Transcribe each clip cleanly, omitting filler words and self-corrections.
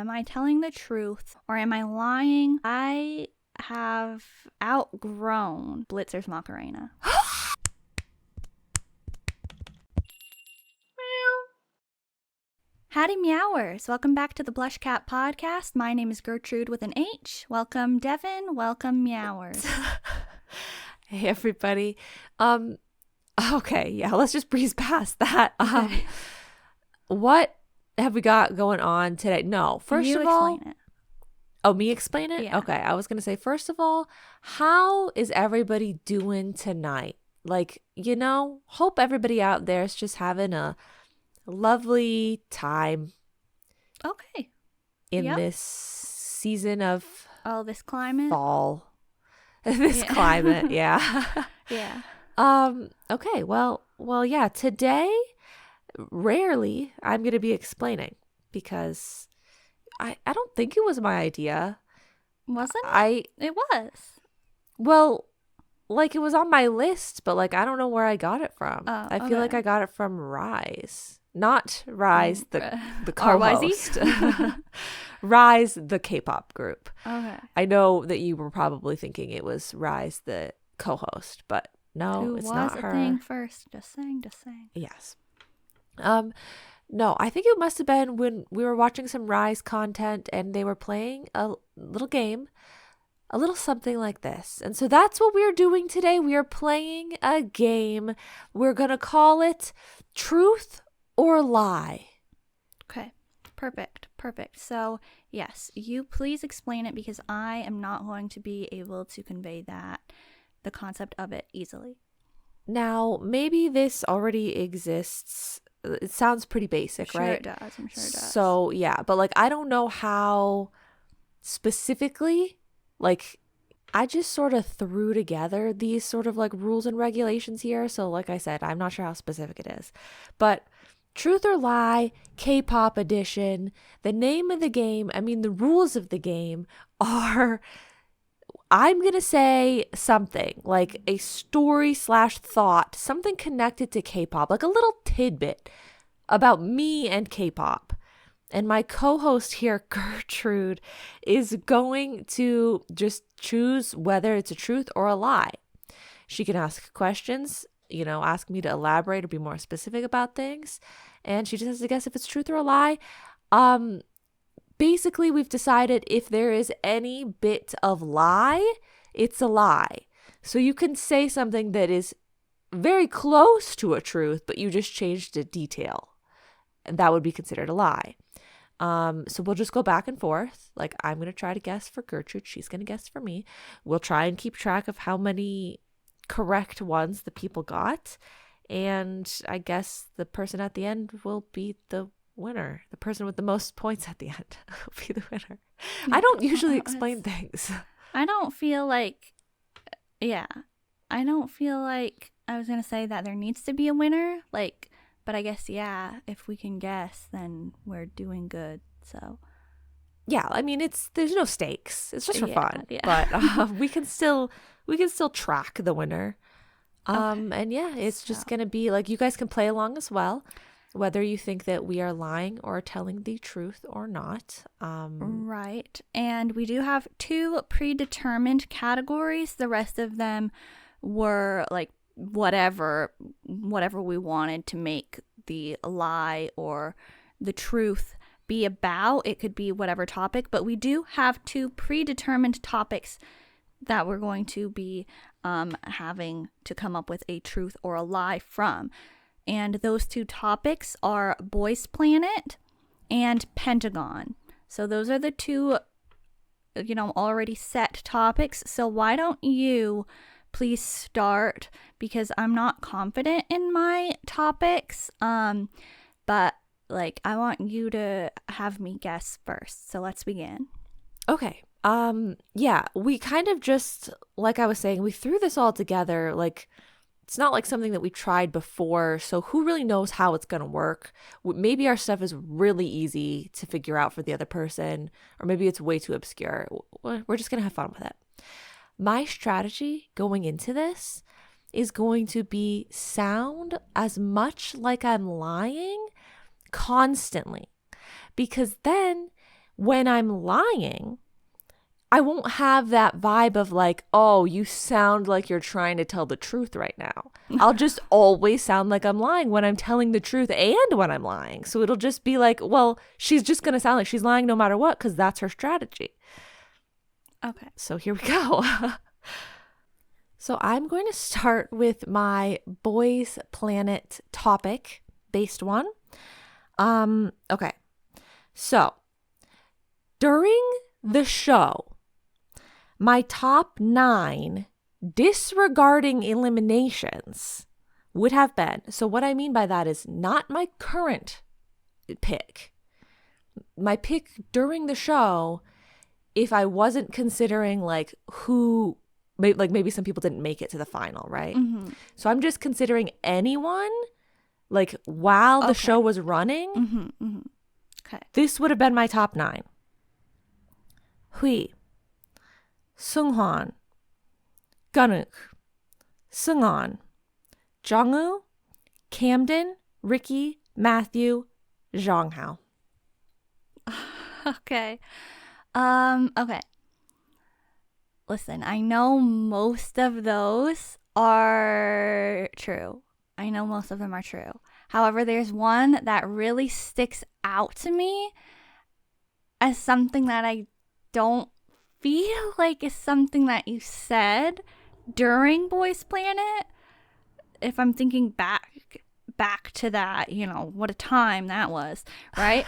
am I telling the truth or am I lying? I have outgrown Blitzers Macarena. Howdy, Meowers. Welcome back to the BlushCat podcast. My name is Ghertrude with an H. Welcome, Devin. Welcome, Meowers. Hey, everybody. Okay, yeah, let's just breeze past that. What have we got going on today? No, first you of all, explain it. Oh, me explain it? Yeah. Okay, I was gonna say, first of all, how is everybody doing tonight? Like, hope everybody out there is just having a lovely time Okay. in Yep. this season of This climate. fall. This climate, yeah. Yeah. Okay, well, yeah, today rarely I'm going to be explaining because I don't think it was my idea. Wasn't it? It was. Well, like it was on my list, but like I don't know where I got it from. Oh, I feel like okay. I got it from Rise. Not Rise, the RYZ? co-host. Rise, the K-pop group. Okay. I know that you were probably thinking it was Rise, the co-host, but no, it's not her. Who was a thing first? Just saying. Yes. No, I think it must have been when we were watching some Rise content and they were playing a little game, a little something like this. And so that's what we're doing today. We are playing a game. We're going to call it Truth or Lie. Okay. Perfect. So, yes, you please explain it because I am not going to be able to convey the concept of it easily. Now, maybe this already exists. It sounds pretty basic, right? I'm sure it does. So, yeah, but like I don't know how specifically, like I just sort of threw together these sort of like rules and regulations here. So, like I said, I'm not sure how specific it is. But Truth or Lie, K-pop edition, the name of the game, the rules of the game are, I'm going to say something like a story/thought, something connected to K-pop, like a little tidbit about me and K-pop. And my co-host here, Ghertrude, is going to just choose whether it's a truth or a lie. She can ask questions, ask me to elaborate or be more specific about things. And she just has to guess if it's truth or a lie. Basically, we've decided if there is any bit of lie, it's a lie. So you can say something that is very close to a truth, but you just changed a detail. And that would be considered a lie. So we'll just go back and forth. Like I'm going to try to guess for Ghertrude. She's going to guess for me. We'll try and keep track of how many correct ones the people got. And I guess the person at the end will be the winner. The person with the most points at the end will be the winner. I don't usually explain things. I don't feel like I was going to say that there needs to be a winner. But I guess, if we can guess, then we're doing good. So, yeah, there's no stakes. It's just for fun. Yeah. But we can still track the winner. And yeah, it's just going to be like, you guys can play along as well, whether you think that we are lying or telling the truth or not. Right. And we do have 2 predetermined categories. The rest of them were like whatever we wanted to make the lie or the truth be about. It could be whatever topic, but we do have 2 predetermined topics that we're going to be having to come up with a truth or a lie from. And those 2 topics are Boys Planet and Pentagon. So those are the 2 already set topics. So why don't you please start, because I'm not confident in my topics, but I want you to have me guess first. So let's begin. Okay. Yeah, we kind of just, like I was saying, we threw this all together. Like, it's not like something that we tried before, so who really knows how it's gonna work? Maybe our stuff is really easy to figure out for the other person, or maybe it's way too obscure. We're just gonna have fun with it. My strategy going into this is going to be sound as much like I'm lying constantly, because then when I'm lying, I won't have that vibe of like, oh, you sound like you're trying to tell the truth right now. I'll just always sound like I'm lying when I'm telling the truth and when I'm lying. So it'll just be like, well, she's just going to sound like she's lying no matter what because that's her strategy. Okay. So here we go. So I'm going to start with my Boys Planet topic based one. Okay. So during the show, my top 9 disregarding eliminations would have been, so what I mean by that is not my current pick. My pick during the show, if I wasn't considering like who, like maybe some people didn't make it to the final, right? Mm-hmm. So I'm just considering anyone like while the show was running. Mm-hmm. Mm-hmm. Okay. This would have been my top 9. Hui, Seunghwan, Ganuk, Seungon, Jongwoo, Camden, Ricky, Matthew, Zhonghao. Okay. Okay. Listen, I know most of those are true. I know most of them are true. However, there's one that really sticks out to me as something that I don't feel like is something that you said during Boys Planet. If I'm thinking back to that, you know, what a time that was, right?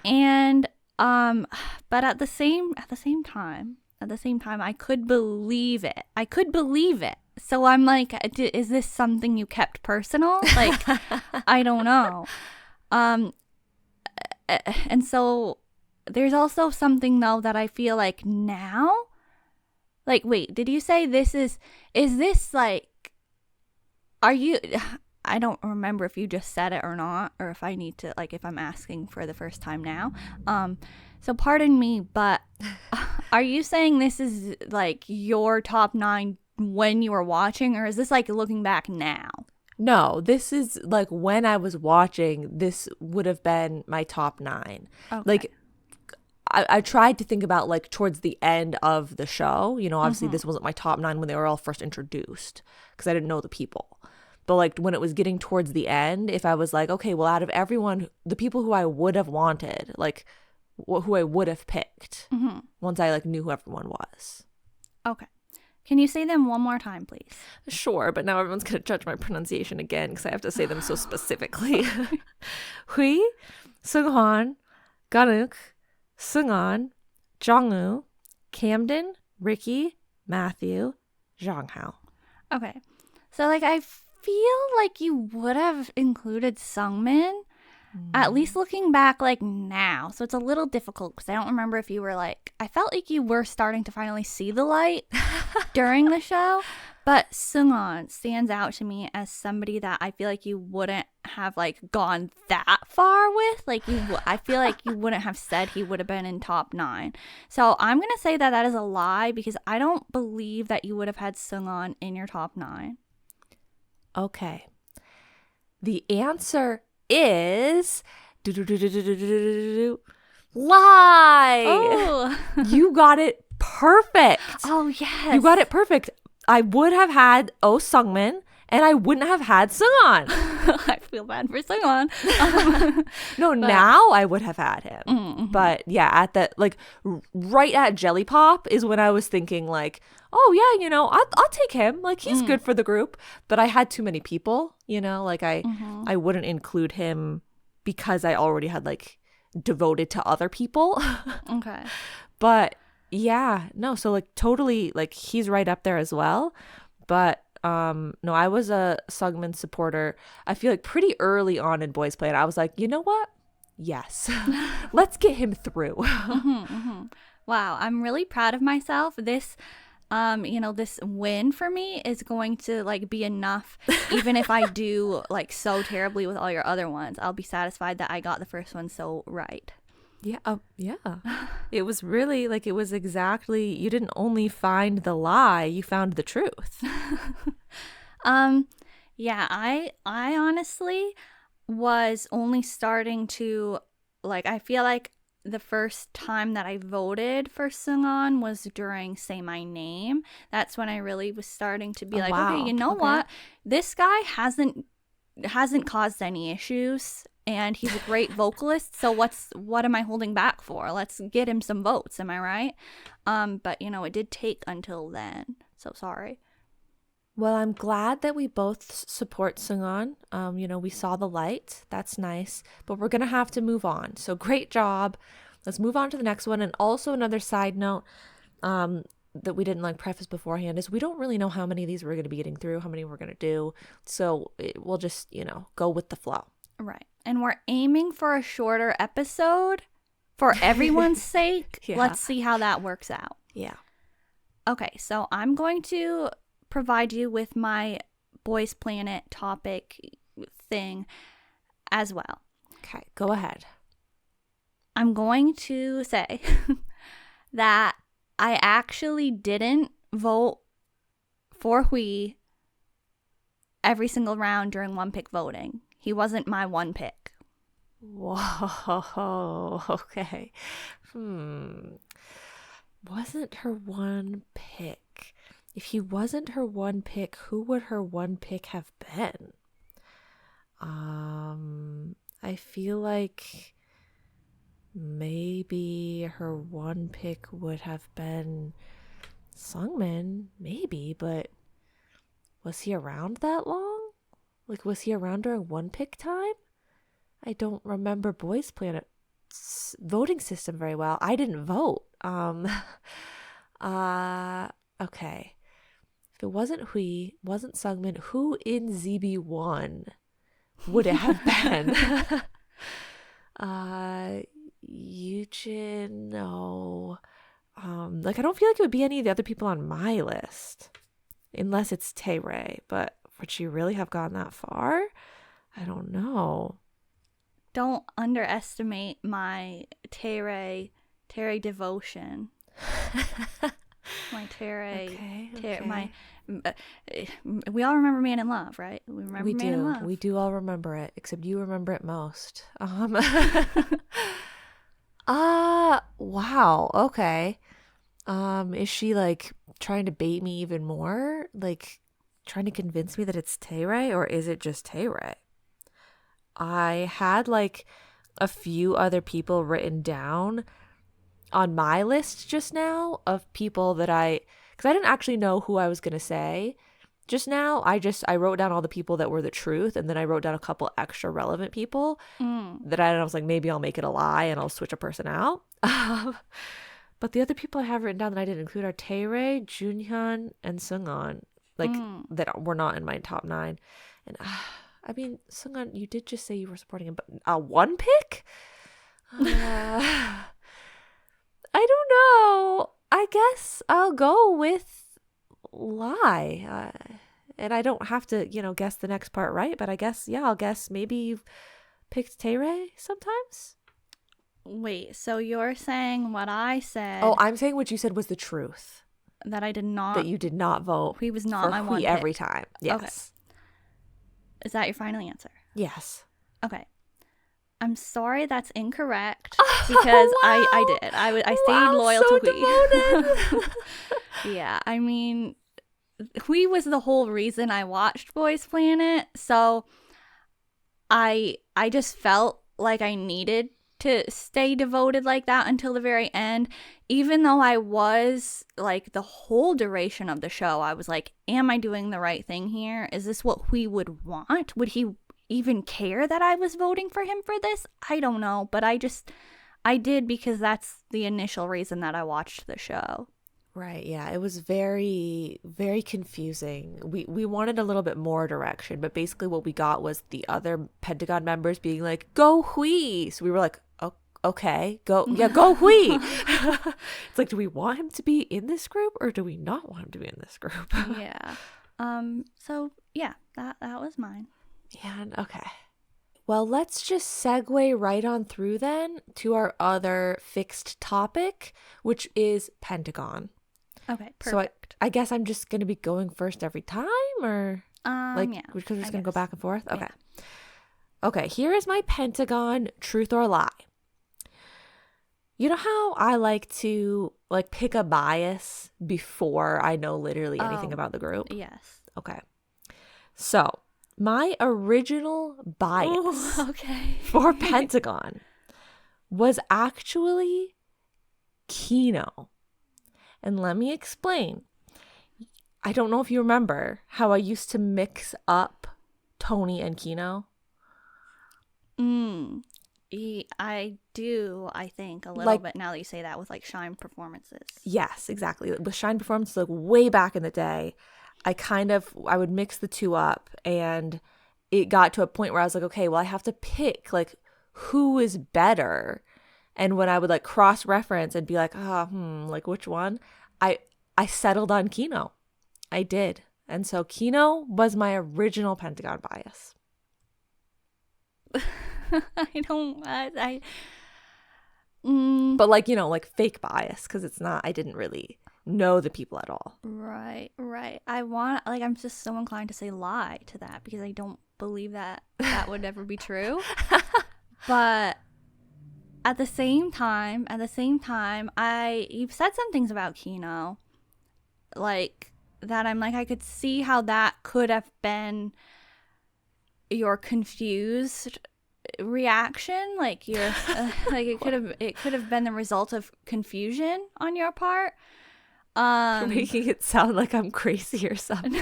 And but at the same time, I could believe it. So I'm like, is this something you kept personal? Like, I don't know. And so there's also something though that I feel like now, like, wait, did you say is this like, are you, I don't remember if you just said it or not, or if I need to, like, if I'm asking for the first time now. So pardon me, but are you saying this is like your top 9 when you were watching, or is this like looking back now? No, this is like when I was watching, this would have been my top 9. Okay. Like, I tried to think about like towards the end of the show, you know, obviously this wasn't my top 9 when they were all first introduced because I didn't know the people. But like when it was getting towards the end, if I was like, okay, well, out of everyone, the people who I would have wanted, like who I would have picked once I like knew who everyone was. Okay. Can you say them one more time, please? Sure, but now everyone's going to judge my pronunciation again because I have to say them so specifically. Hui, Seunghwan, Ganuk, Seungon, Jongwoo, Camden, Ricky, Matthew, Zhonghao. Okay. So like I feel like you would have included Sungmin, at least looking back like now. So it's a little difficult because I don't remember if you were like, I felt like you were starting to finally see the light during the show. But Seungon stands out to me as somebody that I feel like you wouldn't have like gone that far with. Like I feel like you wouldn't have said he would have been in top 9. So I'm going to say that is a lie because I don't believe that you would have had Seungon in your top 9. Okay. The answer is lie. Oh. You got it perfect. Oh, yes. You got it perfect. I would have had Oh Sungmin and I wouldn't have had Seungon. I feel bad for Seungon. No, now I would have had him. Mm-hmm. But yeah, at that, like right at Jelly Pop is when I was thinking like, oh yeah, you know, I'll take him. Like he's good for the group. But I had too many people, you know, like I wouldn't include him because I already had like devoted to other people. Okay. But yeah, no, so like totally like he's right up there as well. But no, I was a Sungmin supporter. I feel like pretty early on in Boys Planet, I was like, you know what? Yes, let's get him through. Wow, I'm really proud of myself. This, you know, this win for me is going to like be enough. Even if I do like so terribly with all your other ones, I'll be satisfied that I got the first one so right. Yeah, yeah. It was really like, it was exactly, you didn't only find the lie, you found the truth. Yeah, I honestly was only starting to like, I feel like the first time that I voted for Seunghan was during Say My Name. That's when I really was starting to be okay, you know what? This guy hasn't caused any issues, and he's a great vocalist, so what am I holding back for? Let's get him some votes, am I right? But it did take until then, so sorry. Well, I'm glad that we both support Seunghan. We saw the light. That's nice. But we're going to have to move on. So great job. Let's move on to the next one. And also another side note that we didn't preface beforehand is we don't really know how many of these we're going to be getting through, how many we're going to do. So we'll just, go with the flow. Right. And we're aiming for a shorter episode for everyone's sake. Yeah. Let's see how that works out. Yeah. Okay, so I'm going to provide you with my Boys Planet topic thing as well. Okay, go ahead. I'm going to say that I actually didn't vote for Hui every single round during one pick voting. He wasn't my one pick. Whoa, okay. Wasn't her one pick. If he wasn't her one pick, who would her one pick have been? I feel like maybe her one pick would have been Seungmin, maybe, but was he around that long? Was he around during one pick time? I don't remember Boys Planet's voting system very well. I didn't vote. Okay. If it wasn't Hui, wasn't Seungmin, who in ZB1 would it have been? Yujin, no. I don't feel like it would be any of the other people on my list. Unless it's Taeray. But would she really have gone that far? I don't know. Don't underestimate my Taeray devotion. My Taeray, okay. We all remember Man in Love, right? We remember Man in Love. We do all remember it, except you remember it most. Wow. Okay. Is she trying to bait me even more? Trying to convince me that it's Taeray, or is it just Taeray? I had a few other people written down on my list just now of people that because I didn't actually know who I was going to say just now. I wrote down all the people that were the truth, and then I wrote down a couple extra relevant people that I was like, maybe I'll make it a lie and I'll switch a person out. But the other people I have written down that I didn't include are Taeray, Junhyun, and Seunghan, that were not in my top 9. And I mean, Seunghan, you did just say you were supporting him, but one pick? I don't know. I guess I'll go with lie. And I don't have to, guess the next part right. But I guess, I'll guess maybe you've picked Taeray sometimes. Wait, so you're saying what I said? Oh, I'm saying what you said was the truth. That I did not. That you did not vote. He was not my one pick. Every time. Yes. Okay. Is that your final answer? Yes. Okay. I'm sorry that's incorrect because I did. I stayed loyal to Hui. Yeah, I mean, Hui was the whole reason I watched Boys Planet, so I just felt like I needed to stay devoted like that until the very end, even though I was the whole duration of the show, I was like, am I doing the right thing here? Is this what Hui would want? Would he even care that I was voting for him for this? I don't know, but I did because that's the initial reason that I watched the show. Right, yeah, it was very, very confusing. We wanted a little bit more direction, but basically what we got was the other Pentagon members being like, go Hui! So we were like, oh, okay, go Hui! It's do we want him to be in this group, or do we not want him to be in this group? Yeah. So, yeah, that was mine. Yeah, okay. Well, let's just segue right on through then to our other fixed topic, which is Pentagon. Okay, perfect. So I guess I'm just going to be going first every time, or yeah, because we're just going to go back and forth? Okay. Yeah. Okay, here is my Pentagon truth or lie. You know how I like to like pick a bias before I know literally anything about the group? Yes. Okay. So, my original bias okay. for Pentagon was actually Kino. And let me explain. I don't know if you remember how I used to mix up Tony and Kino. I do, I think, a little bit now that you say that with like Shine performances. Yes, exactly. With Shine performances, like way back in the day, I would mix the two up, and it got to a point where I was like, okay, well, I have to pick like who is better. And when I would like cross-reference and be like, like which one? I settled on Kino. I did. And so Kino was my original Pentagon bias. But like, like fake bias, because it's not, I didn't really know the people at all. Right. I'm just so inclined to say lie to that because I don't believe that would ever be true. But at the same time, you've said some things about Kino, like that I'm like, I could see how that could have been your confused reaction, like you're like it could have been the result of confusion on your part. You're making it sound like I'm crazy or something.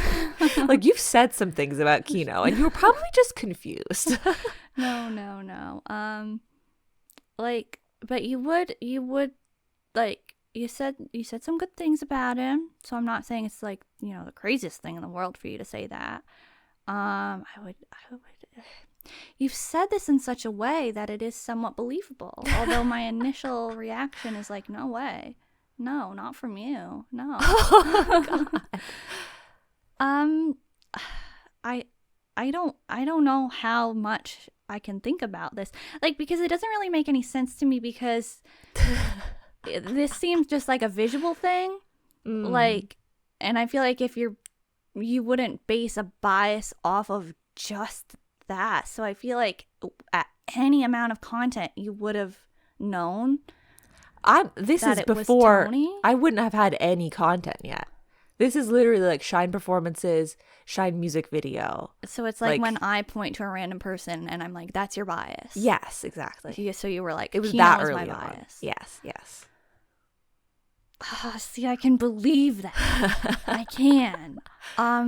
Like you've said some things about Kino and you were probably just confused. No. Like, but you would like you said some good things about him, so I'm not saying it's like, the craziest thing in the world for you to say that. I would You've said this in such a way that it is somewhat believable, although my initial reaction is like, no way. No, not from you. No. Oh, God. I don't know how much I can think about this. Like, because it doesn't really make any sense to me, because this seems just like a visual thing. Like, and I feel like if you wouldn't base a bias off of just that. So I feel like at any amount of content you would have known. This is before I wouldn't have had any content yet. This is literally like Shine performances, Shine music video. So it's like when I point to a random person and I'm like, that's your bias. Yes, exactly. So you were like, it was Kino that was early my on. bias. Yes. See, I can believe that. I can.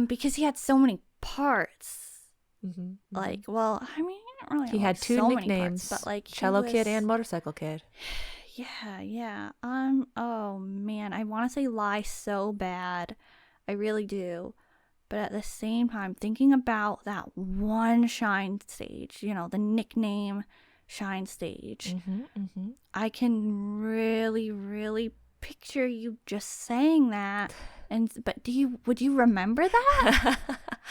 Because he had so many parts. Like, well, I mean, he didn't really. He had two so nicknames, parts, but like Cello Kid and Motorcycle Kid. Yeah. Oh man, I want to say lie so bad, I really do, but at the same time, thinking about that one Shine stage, the nickname Shine stage, I can really, really picture you just saying that. But would you remember that?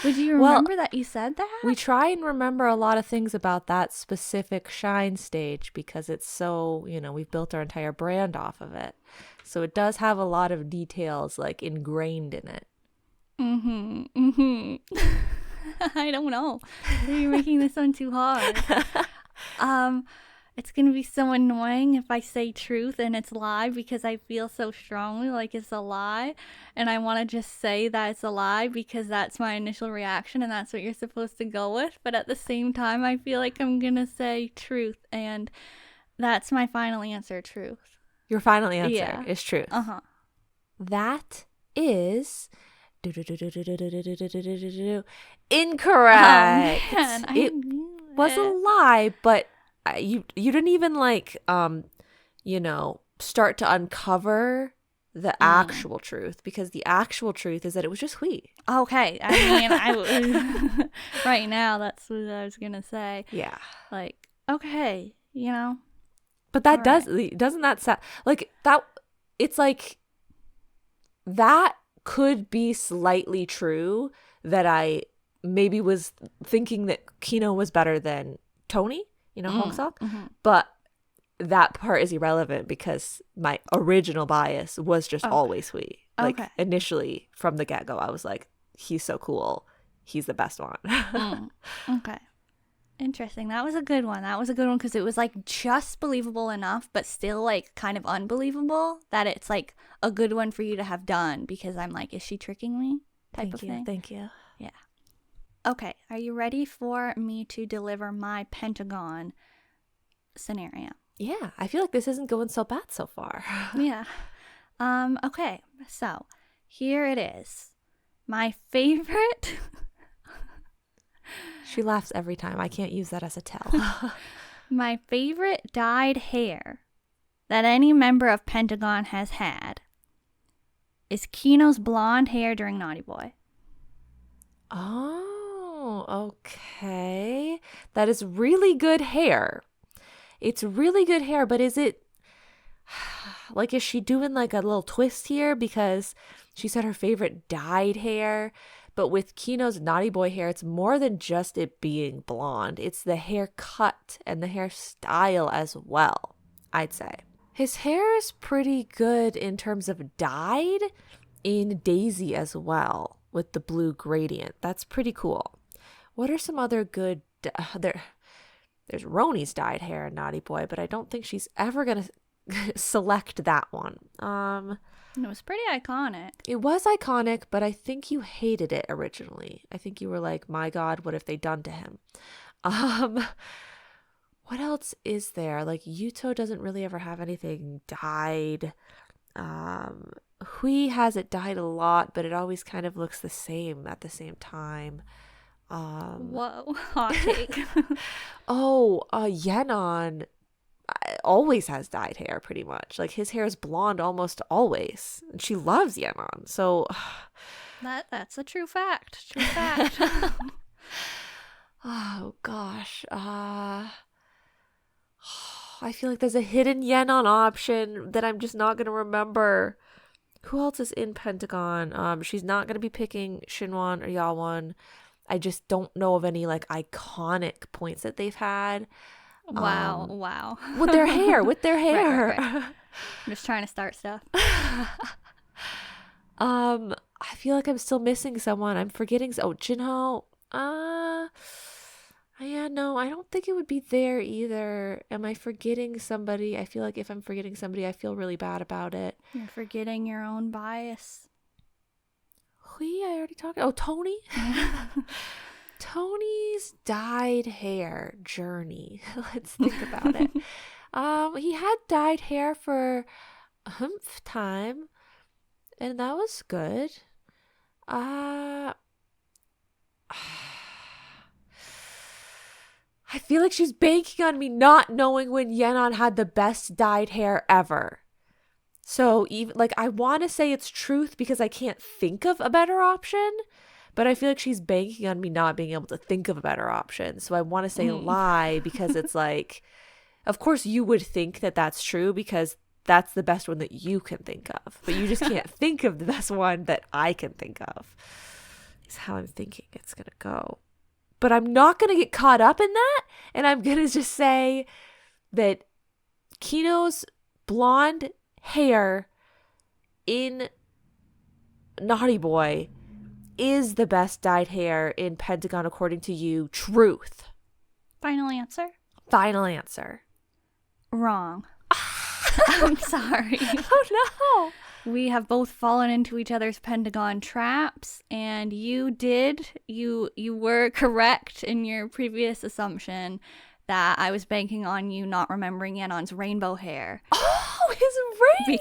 Would you remember that you said that? We try and remember a lot of things about that specific Shine stage because it's so, we've built our entire brand off of it. So it does have a lot of details like ingrained in it. I don't know. You're making this one too hard. It's going to be so annoying if I say truth and it's lie, because I feel so strongly like it's a lie. And I want to just say that it's a lie because that's my initial reaction and that's what you're supposed to go with. But at the same time, I feel like I'm going to say truth. And that's my final answer, truth. Your final answer is truth. That is incorrect. Oh, man, it was a lie, but you didn't even start to uncover the actual truth, because the actual truth is that it was just Hui. Okay, I mean, right now that's what I was gonna say. Yeah, like, okay, but that doesn't that sound like that? It's like that could be slightly true, that I maybe was thinking that Kino was better than Tony. Hong Sok, but that part is irrelevant because my original bias was just always Hui. Like initially from the get-go, I was like, he's so cool. He's the best one. Okay. Interesting. That was a good one. That was a good one because it was like just believable enough, but still like kind of unbelievable that it's like a good one for you to have done because I'm like, is she tricking me? Type of thing. Thank you. Yeah. Okay. Are you ready for me to deliver my Pentagon scenario? Yeah, I feel like this isn't going so bad so far. Yeah. Okay. So here it is. My favorite. She laughs every time. I can't use that as a tell. My favorite dyed hair that any member of Pentagon has had is Kino's blonde hair during Naughty Boy. Oh, okay. That is really good hair. It's really good hair, but is it like, is she doing like a little twist here? Because she said her favorite dyed hair, but with Kino's Naughty Boy hair, it's more than just it being blonde. It's the haircut and the hairstyle as well, I'd say. His hair is pretty good in terms of dyed in Daisy as well, with the blue gradient. That's pretty cool. What are some other good... There's Roni's dyed hair in Naughty Boy, but I don't think she's ever going to select that one. It was pretty iconic. It was iconic, but I think you hated it originally. I think you were like, my God, what have they done to him? What else is there? Like, Yuto doesn't really ever have anything dyed. Hui has it dyed a lot, but it always kind of looks the same at the same time. Whoa, hot take. Yenon always has dyed hair pretty much. Like, his hair is blonde almost always. And she loves Yenon. So that's a true fact. True fact. Oh gosh. I feel like there's a hidden Yenon option that I'm just not gonna remember. Who else is in Pentagon? She's not gonna be picking Shinwon or Yawon. I just don't know of any like iconic points that they've had. Wow. With their hair. Right. I'm just trying to start stuff. I feel like I'm still missing someone. I'm forgetting. Oh, Jinho. Yeah, no, I don't think it would be there either. Am I forgetting somebody? I feel like if I'm forgetting somebody, I feel really bad about it. You're forgetting your own bias. Hui, I already talked. Oh, Tony. Tony's dyed hair journey. Let's think about it. He had dyed hair for a humph time, and that was good. I feel like she's banking on me not knowing when Yenon had the best dyed hair ever. So even like, I want to say it's truth because I can't think of a better option, but I feel like she's banking on me not being able to think of a better option. So I want to say lie because it's like, of course you would think that that's true because that's the best one that you can think of, but you just can't think of the best one that I can think of. Is how I'm thinking it's going to go. But I'm not going to get caught up in that. And I'm going to just say that Kino's blonde hair in Naughty Boy is the best dyed hair in Pentagon according to you. Truth. Final answer? Final answer. Wrong. I'm sorry. Oh no. We have both fallen into each other's Pentagon traps, and you were correct in your previous assumption that I was banking on you not remembering Yenon's rainbow hair. Oh, his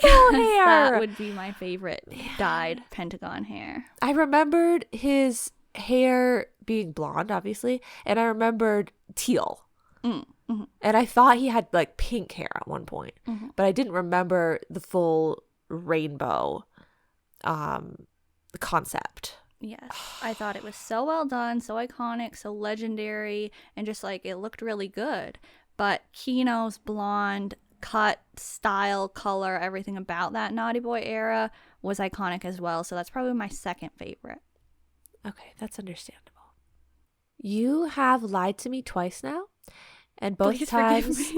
rainbow hair! That would be my favorite dyed Pentagon hair. I remembered his hair being blonde, obviously, and I remembered teal. Mm-hmm. And I thought he had like pink hair at one point, but I didn't remember the full rainbow concept. Yes, I thought it was so well done, so iconic, so legendary, and just like it looked really good. But Kino's blonde cut, style, color, everything about that Naughty Boy era was iconic as well. So that's probably my second favorite. Okay, that's understandable. You have lied to me twice now, and both Please times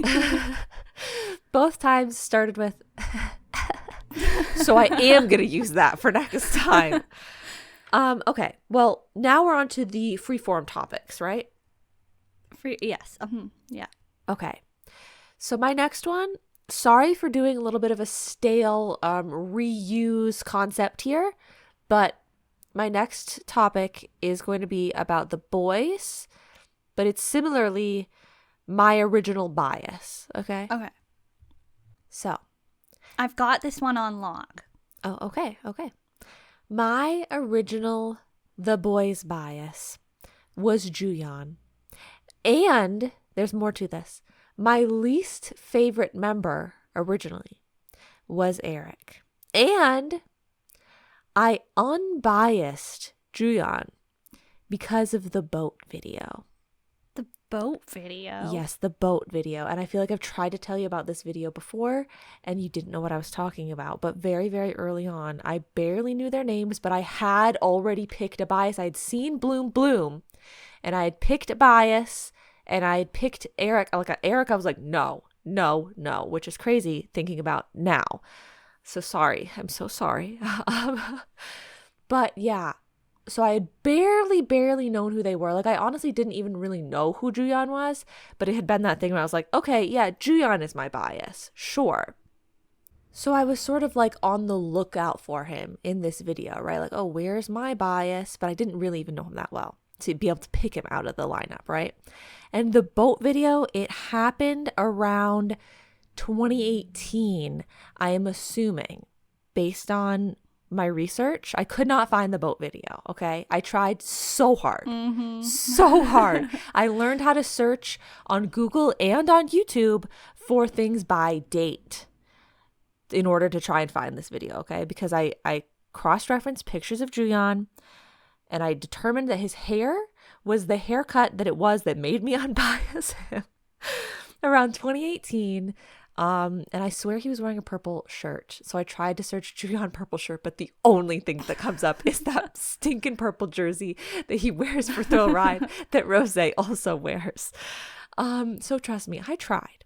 both times started with so I am gonna use that for next time. Okay, well, now we're on to the freeform topics, right? Yes. Yeah. Okay. So my next one, sorry for doing a little bit of a stale reuse concept here, but my next topic is going to be about the boys, but it's similarly my original bias. Okay. Okay. So. I've got this one on lock. Oh, okay. Okay. My original the boys bias was Juyeon. And there's more to this. My least favorite member originally was Eric. And I unbiased Juyeon because of the boat video. The boat video? Yes, the boat video. And I feel like I've tried to tell you about this video before and you didn't know what I was talking about. But very, very early on, I barely knew their names, but I had already picked a bias. I had seen Bloom Bloom and I had picked a bias and I had picked Eric. Eric, I was like, no, which is crazy thinking about now. So sorry. I'm so sorry. But yeah. So I had barely known who they were. Like, I honestly didn't even really know who Juyeon was, but it had been that thing where I was like, okay, yeah, Juyeon is my bias. Sure. So I was sort of like on the lookout for him in this video, right? Like, oh, where's my bias? But I didn't really even know him that well to be able to pick him out of the lineup, right? And the boat video, it happened around 2018, I am assuming, based on my research. I could not find the boat video. Okay. I tried so hard, so hard. I learned how to search on Google and on YouTube for things by date in order to try and find this video. Okay. Because I cross-referenced pictures of Juyeon and I determined that his hair was the haircut that it was that made me unbias him around 2018. And I swear he was wearing a purple shirt. So I tried to search Juyeon purple shirt, but the only thing that comes up is that stinking purple jersey that he wears for Thrill Ride that Rose also wears. So trust me, I tried.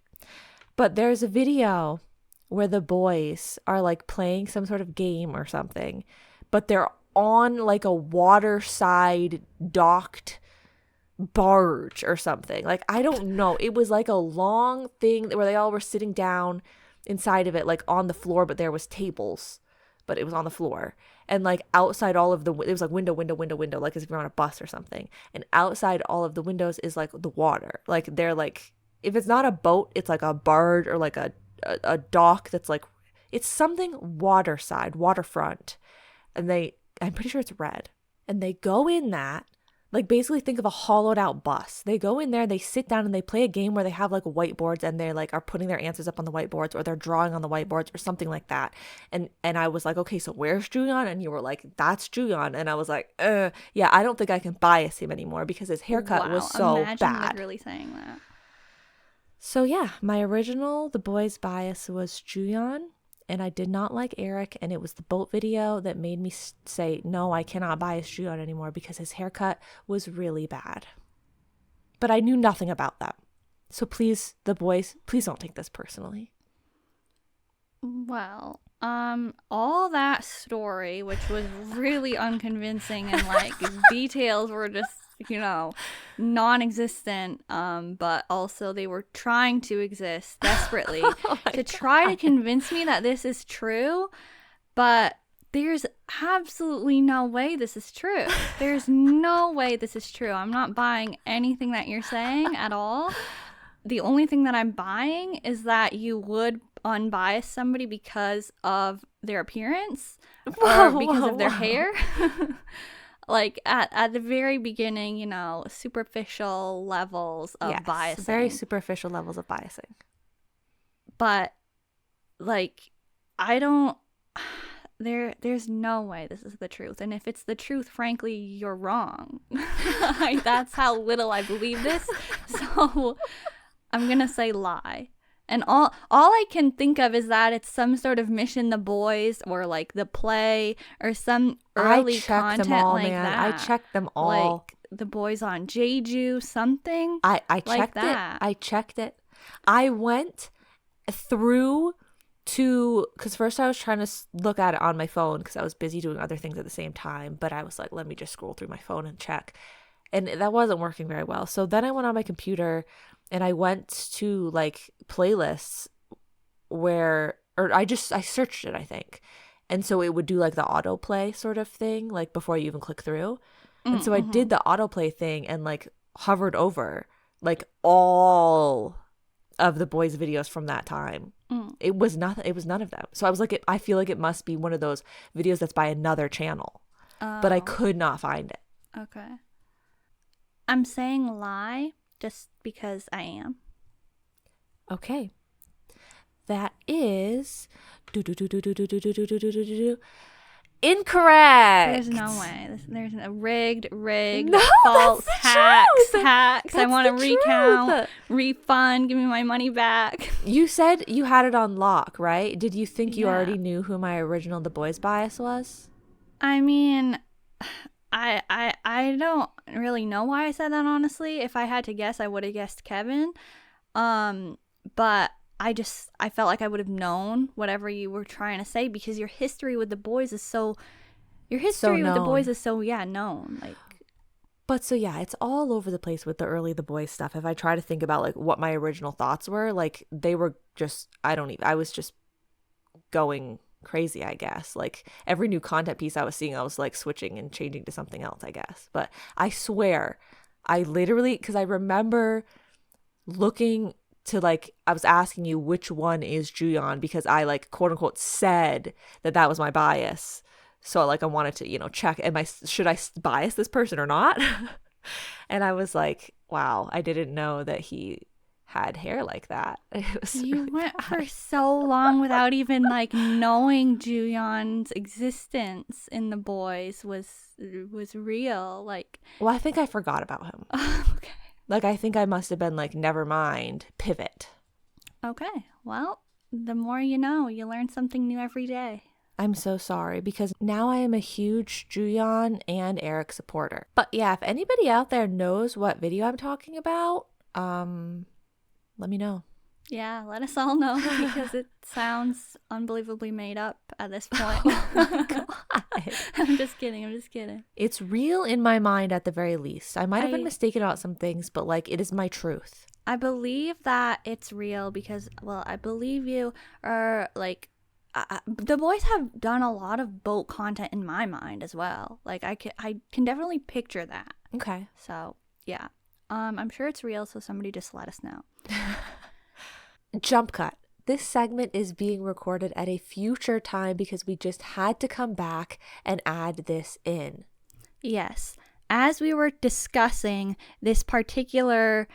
But there's a video where the boys are like playing some sort of game or something, but they're on like a waterside docked barge or something. Like, I don't know. It was like a long thing where they all were sitting down inside of it, like on the floor, but there was tables, but it was on the floor. And like outside all of it was like window, like as if you're on a bus or something. And outside all of the windows is like the water. Like, they're like, if it's not a boat, it's like a barge or like a dock that's like, it's something waterfront. And I'm pretty sure it's red. And they go in that, like, basically think of a hollowed out bus. They go in there, they sit down and they play a game where they have like whiteboards and they like are putting their answers up on the whiteboards or they're drawing on the whiteboards or something like that. And I was like, okay, so where's Juyeon? And you were like, that's Juyeon. And I was like, yeah, I don't think I can bias him anymore because his haircut was so bad. Literally saying that. So yeah, my original The Boys bias was Juyeon. And I did not like Eric, and it was the boat video that made me say, no, I cannot bias Juyeon anymore because his haircut was really bad. But I knew nothing about that. So please, the boys, please don't take this personally. Well, all that story, which was really unconvincing and like details were just, non-existent, but also they were trying to exist desperately to try to convince me that this is true, but there's absolutely no way this is true. There's no way this is true. I'm not buying anything that you're saying at all. The only thing that I'm buying is that you would unbias somebody because of their appearance or because of their hair. Like at the very beginning, superficial levels of biasing. Very superficial levels of biasing. But like, there's no way this is the truth. And if it's the truth, frankly, you're wrong. That's how little I believe this. So I'm going to say lie. And all I can think of is that it's some sort of Mission the Boys or like The Play or some early content them all, like man. that. I checked them all. Like The Boys on Jeju, something. I checked like that. I checked it. I went through to, because first I was trying to look at it on my phone because I was busy doing other things at the same time. But I was like, let me just scroll through my phone and check. and that wasn't working very well. So then I went on my computer and I went to like playlists where, or I searched it, I think. And so it would do like the autoplay sort of thing, like before you even click through. And so I did the autoplay thing and like hovered over like all of the boys' videos from that time. It was nothing. It was none of them. So I was like, I feel like it must be one of those videos that's by another channel, but I could not find it. Okay. I'm saying lie just because I am. Okay. That is incorrect. There's no way. There's a rigged, No, false, that's the hacks. truth. I want to That's the recount, truth. refund, give me my money back. You said you had it on lock, right? Did you think you Yeah. already knew who my original The Boys bias was? I mean, I don't really know why I said that, honestly. If I had to guess, I would have guessed Kevin. But I felt like I would have known whatever you were trying to say, because your history with the boys is so known. Like, But so yeah, it's all over the place with the early The Boys stuff. If I try to think about like what my original thoughts were, like they were just, I was just going crazy, I guess. Like every new content piece I was seeing, I was like switching and changing to something else, I guess. But I swear, I literally, because I remember looking to like, I was asking you which one is Juyeon, because I like quote unquote said that was my bias. So like I wanted to, check, should I bias this person or not? And I was like, wow, I didn't know that he had hair like that. It was you really went bad. for so long without even like knowing Juyeon's existence in the boys was real. Like, Well, I think I forgot about him. okay. Like I think I must have been like, never mind, pivot. Okay. Well, the more you know, you learn something new every day. I'm so sorry, because now I am a huge Juyeon and Eric supporter. But yeah, if anybody out there knows what video I'm talking about, let me know. Yeah, let us all know, because it sounds unbelievably made up at this point. Oh my God. I'm just kidding. It's real in my mind at the very least. I might have been mistaken about some things, but like it is my truth. I believe that it's real because, well, I believe you are like, the boys have done a lot of boat content in my mind as well. Like I can definitely picture that. Okay. So yeah, I'm sure it's real. So somebody just let us know. Jump cut. This segment is being recorded at a future time because we just had to come back and add this in. Yes, as we were discussing this particular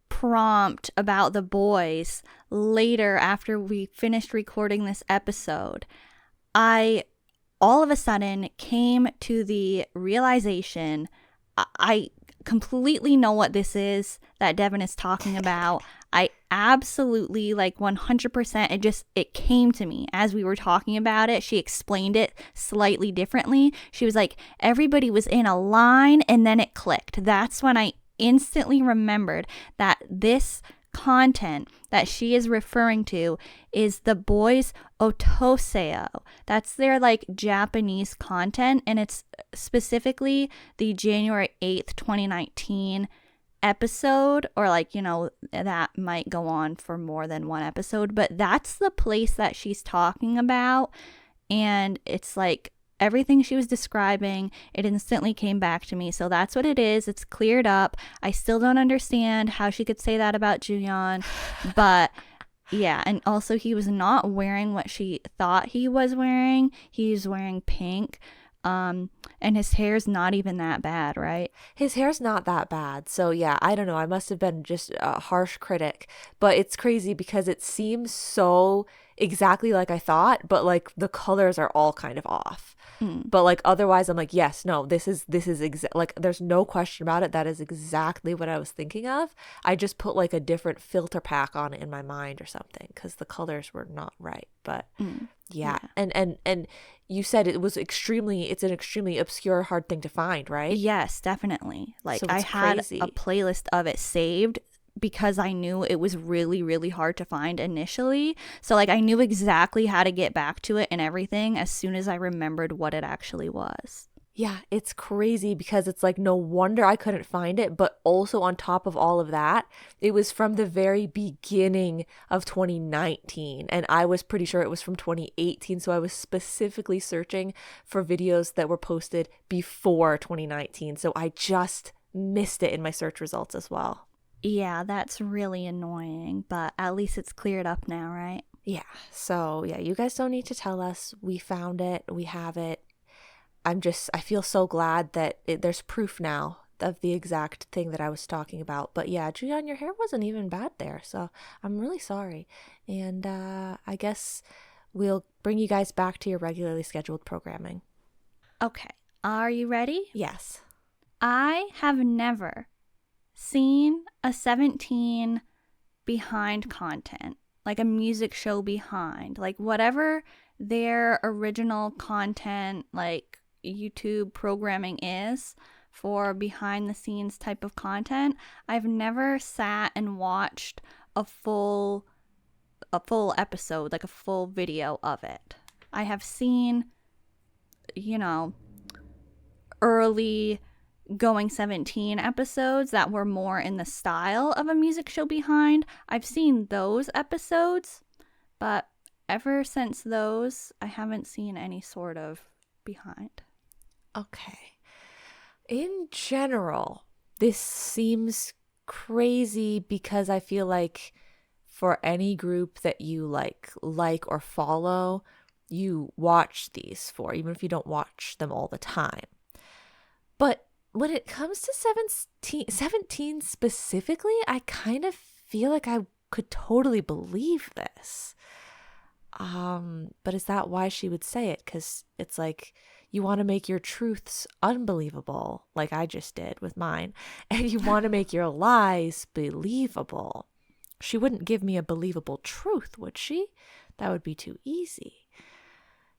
prompt about the boys later after we finished recording this episode, I all of a sudden came to the realization I completely know what this is that Devin is talking about. I absolutely, like 100%, it came to me as we were talking about it. She explained it slightly differently. She was like, everybody was in a line and then it clicked. That's when I instantly remembered that this content that she is referring to is the boys' otoseo. That's their like Japanese content, and it's specifically the January 8th, 2019 episode, or like, that might go on for more than one episode, but that's the place that she's talking about. And it's like everything she was describing, it instantly came back to me. So that's what it is. It's cleared up. I still don't understand how she could say that about Juyeon, but yeah. And also, he was not wearing what she thought he was wearing. He's wearing pink. And his hair's not even that bad, right? His hair's not that bad. So yeah, I don't know. I must have been just a harsh critic, but it's crazy because it seems so exactly like I thought, but like the colors are all kind of off. But like otherwise I'm like, yes, no, this is like there's no question about it. That is exactly what I was thinking of. I just put like a different filter pack on it in my mind or something because the colors were not right. But yeah. And you said it's an extremely obscure, hard thing to find, right? Yes, definitely. Like So I it's had crazy. a playlist of it saved because I knew it was really, really hard to find initially. So like I knew exactly how to get back to it and everything as soon as I remembered what it actually was. Yeah, it's crazy because it's like no wonder I couldn't find it, but also on top of all of that, it was from the very beginning of 2019 and I was pretty sure it was from 2018, so I was specifically searching for videos that were posted before 2019, so I just missed it in my search results as well. Yeah, that's really annoying, but at least it's cleared up now, right? Yeah, so yeah, you guys don't need to tell us. We found it, we have it. I feel so glad that there's proof now of the exact thing that I was talking about. But yeah, Julian, your hair wasn't even bad there. So I'm really sorry. And I guess we'll bring you guys back to your regularly scheduled programming. Okay, are you ready? Yes. I have never seen a 17 behind content, like a music show behind, like whatever their original content, like YouTube programming is for behind the scenes type of content. I've never sat and watched a full episode, like a full video of it. I have seen, you know, early Going 17 episodes that were more in the style of a music show behind. I've seen those episodes, but ever since those, I haven't seen any sort of behind. Okay. In general, this seems crazy because I feel like for any group that you like or follow, you watch these for, even if you don't watch them all the time. But when it comes to 17 specifically, I kind of feel like I could totally believe this. But is that why she would say it? Because it's like you want to make your truths unbelievable, like I just did with mine, and you want to make your lies believable. She wouldn't give me a believable truth, would she? That would be too easy.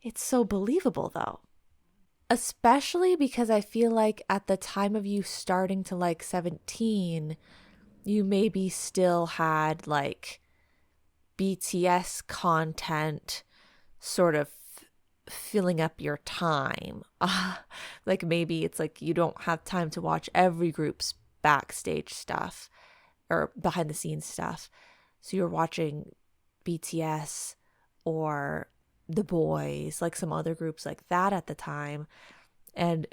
It's so believable, though. Especially because I feel like at the time of you starting to like 17, you maybe still had like BTS content sort of filling up your time. Like maybe it's like you don't have time to watch every group's backstage stuff or behind the scenes stuff. So you're watching BTS or the boys, like some other groups like that at the time. And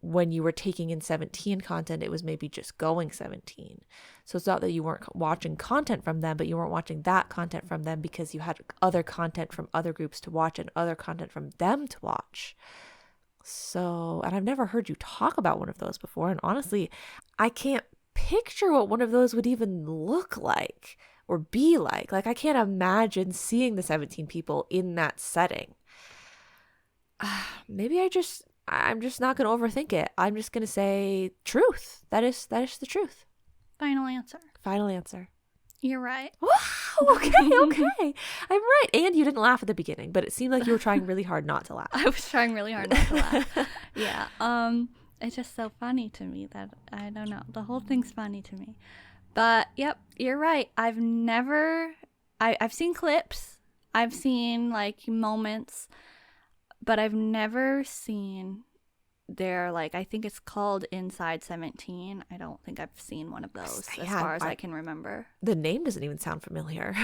when you were taking in 17 content, it was maybe just Going 17. So it's not that you weren't watching content from them, but you weren't watching that content from them because you had other content from other groups to watch and other content from them to watch. So, and I've never heard you talk about one of those before. And honestly, I can't picture what one of those would even look like or be like. Like, I can't imagine seeing the 17 people in that setting. Maybe I'm just not going to overthink it. I'm just going to say truth. That is the truth. Final answer. Final answer. You're right. Wow. Okay. I'm right. And you didn't laugh at the beginning, but it seemed like you were trying really hard not to laugh. I was trying really hard not to laugh. Yeah. It's just so funny to me that I don't know. The whole thing's funny to me. But yep, you're right. I've seen clips. I've seen like moments, but I've never seen their, like, I think it's called Inside 17. I don't think I've seen one of those as far as I can remember. The name doesn't even sound familiar.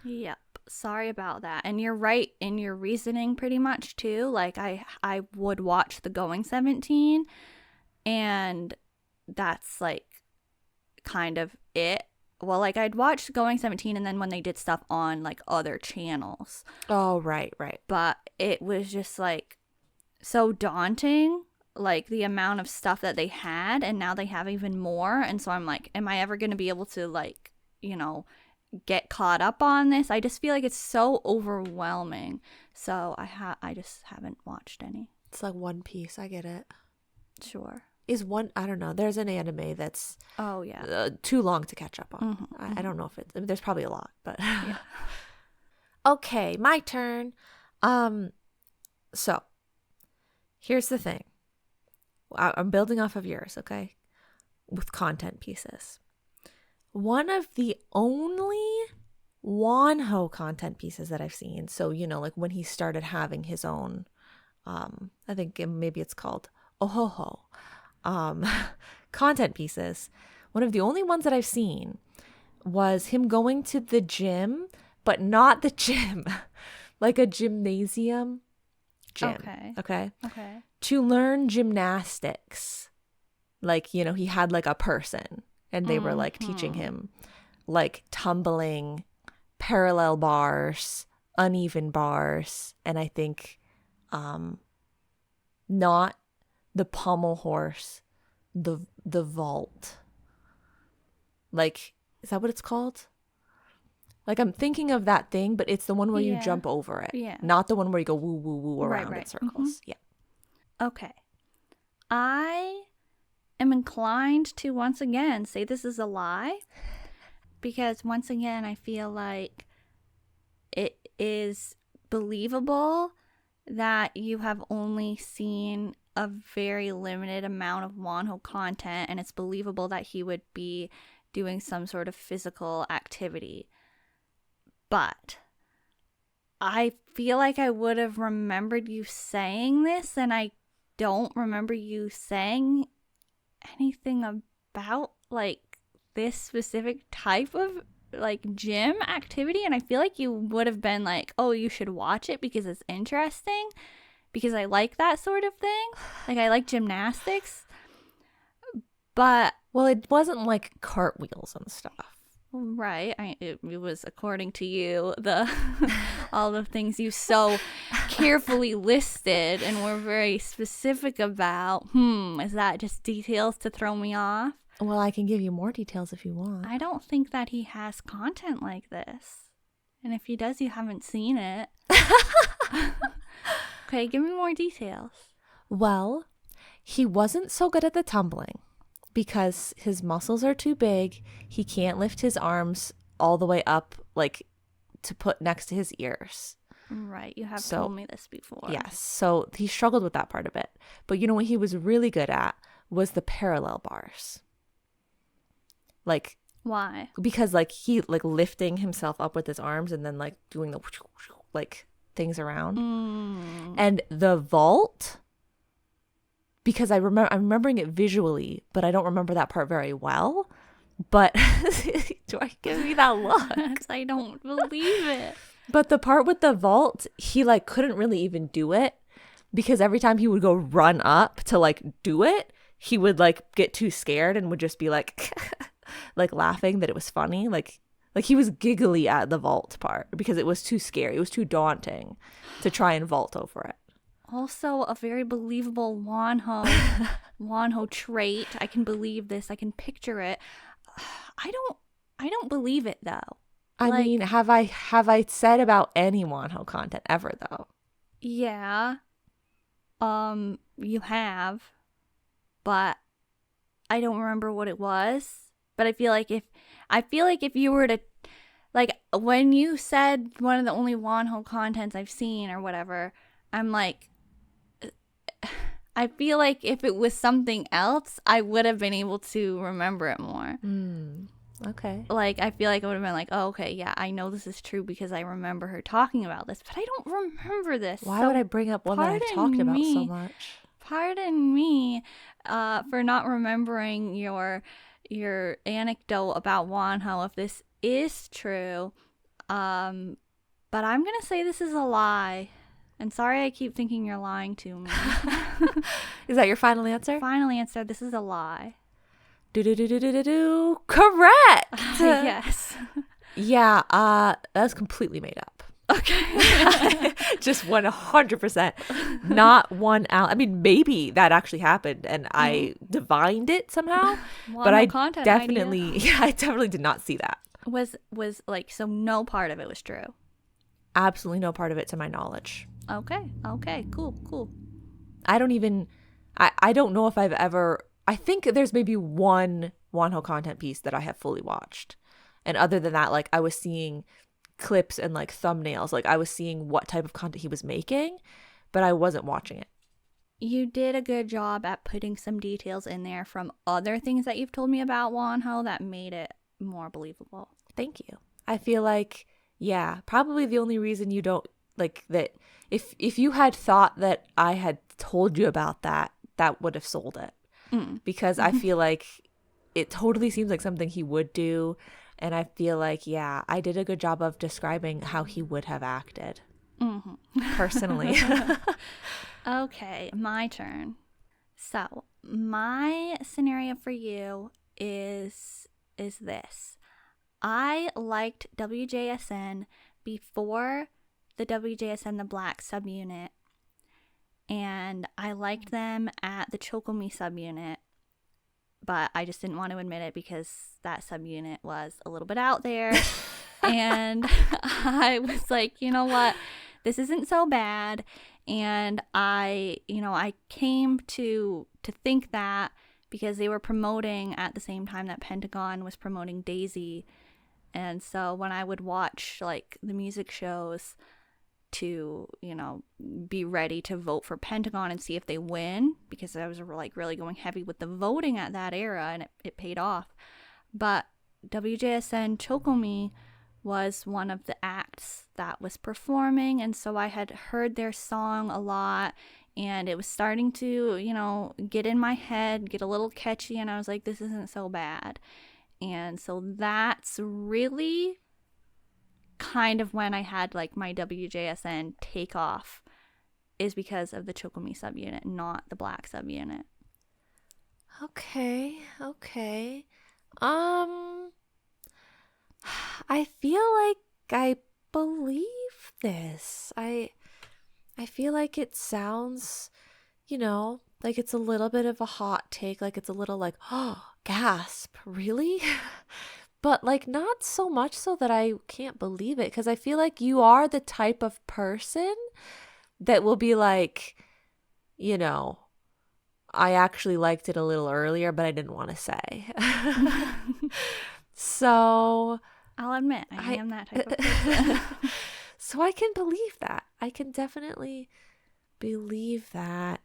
Yep. Sorry about that. And you're right in your reasoning pretty much too. Like I would watch the Going 17 and that's like kind of it. Well, like I'd watch Going 17 and then when they did stuff on like other channels. Oh, right. But it was just like so daunting, like the amount of stuff that they had, and now they have even more. And so I'm like, am I ever going to be able to like, get caught up on this? I just feel like it's so overwhelming. So I just haven't watched any. It's like One Piece. I get it. Sure. I don't know. There's an anime that's too long to catch up on. I don't know if there's probably a lot, but yeah. Okay, my turn. So here's the thing. I'm building off of yours, okay? With content pieces. One of the only Wonho content pieces that I've seen, so like when he started having his own, I think maybe it's called ohoho content pieces, one of the only ones that I've seen was him going to the gym, but not the gym, like a gymnasium gym. Okay. To learn gymnastics. Like, you know, he had like a person and they were like teaching him like tumbling, parallel bars, uneven bars, and I think not the pommel horse, the vault. Like, is that what it's called? Like, I'm thinking of that thing, but it's the one where you jump over it. Yeah. Not the one where you go woo, woo, woo around in circles. Yeah. Okay. I am inclined to once again say this is a lie. Because once again, I feel like it is believable that you have only seen a very limited amount of Wonho content, and it's believable that he would be doing some sort of physical activity. But I feel like I would have remembered you saying this, and I don't remember you saying anything about like this specific type of like gym activity, and I feel like you would have been like, oh, you should watch it because it's interesting, because I like that sort of thing. Like, I like gymnastics, but well, it wasn't like cartwheels and stuff. Right. It was, according to you, the all the things you so carefully listed and were very specific about. Is that just details to throw me off? Well, I can give you more details if you want. I don't think that he has content like this. And if he does, you haven't seen it. Okay, give me more details. Well, he wasn't so good at the tumbling. Because his muscles are too big, he can't lift his arms all the way up, like, to put next to his ears. Right, you have told me this before. Yes, so he struggled with that part of it. But you know what he was really good at was the parallel bars. Like, why? Because, like, he, like, lifting himself up with his arms and then, like, doing the, like, things around. And the vault... Because I'm remembering it visually, but I don't remember that part very well. But do I give me that look? I don't believe it. But the part with the vault, he like couldn't really even do it because every time he would go run up to like do it, he would like get too scared and would just be like like laughing that it was funny. Like he was giggly at the vault part because it was too scary. It was too daunting to try and vault over it. Also, a very believable Wonho trait. I can believe this. I can picture it. I don't believe it though. I mean, have I said about any Wonho content ever though? Yeah. You have, but I don't remember what it was. But I feel like if you were to, like, when you said one of the only Wonho contents I've seen or whatever, I'm like, I feel like if it was something else, I would have been able to remember it more. Okay. Like, I feel like I would have been like, oh, okay, yeah, I know this is true because I remember her talking about this, but I don't remember this. Why would I bring up one that I've talked about so much? Pardon me for not remembering your anecdote about Wonho, if this is true. But I'm going to say this is a lie. And sorry I keep thinking you're lying to me. Is that your final answer? Final answer, this is a lie. Correct! Yes. Yeah, that's completely made up. Okay. Just 100%. Not 1 ounce. I mean, maybe that actually happened and I divined it somehow. But I definitely, I definitely did not see that. Was like, so no part of it was true? Absolutely no part of it to my knowledge. Okay, cool. I don't know if I've ever, I think there's maybe one Wonho content piece that I have fully watched. And other than that, like, I was seeing clips and like thumbnails, like I was seeing what type of content he was making, but I wasn't watching it. You did a good job at putting some details in there from other things that you've told me about Wonho that made it more believable. Thank you. I feel like, yeah, probably the only reason you don't like that, if you had thought that I had told you about that that would have sold it. Mm. Because I feel like it totally seems like something he would do. And I feel like, yeah, I did a good job of describing how he would have acted. Personally. Okay, my turn. So my scenario for you is this. I liked WJSN before the WJSN the Black subunit, and I liked them at the Chocomi subunit, but I just didn't want to admit it because that subunit was a little bit out there. And I was like, you know what, this isn't so bad. And I came to think that because they were promoting at the same time that Pentagon was promoting Daisy. And so when I would watch like the music shows to, be ready to vote for Pentagon and see if they win, because I was like really going heavy with the voting at that era, and it paid off. But WJSN Chocomi was one of the acts that was performing, and so I had heard their song a lot, and it was starting to, get in my head, get a little catchy, and I was like, this isn't so bad. And so that's really kind of when I had like my WJSN take off, is because of the Chocomi subunit, not the Black subunit. Okay. I feel like I believe this. I feel like it sounds, like it's a little bit of a hot take, like it's a little like, oh, gasp, really? But like not so much so that I can't believe it, because I feel like you are the type of person that will be like, I actually liked it a little earlier, but I didn't want to say. So I'll admit, I am that type of person. So I can believe that. I can definitely believe that.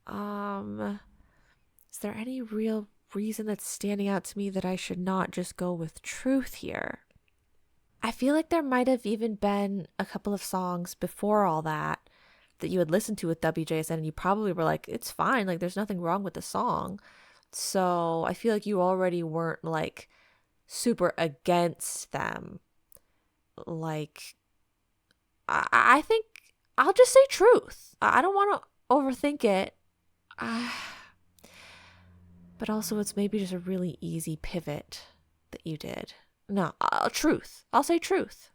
Is there any real reason that's standing out to me that I should not just go with truth here? I feel like there might have even been a couple of songs before all that you had listened to with WJSN, and you probably were like, it's fine, like there's nothing wrong with the song. So I feel like you already weren't like super against them. Like, I think I'll just say truth. I don't want to overthink it. But also it's maybe just a really easy pivot that you did. No, truth. I'll say truth.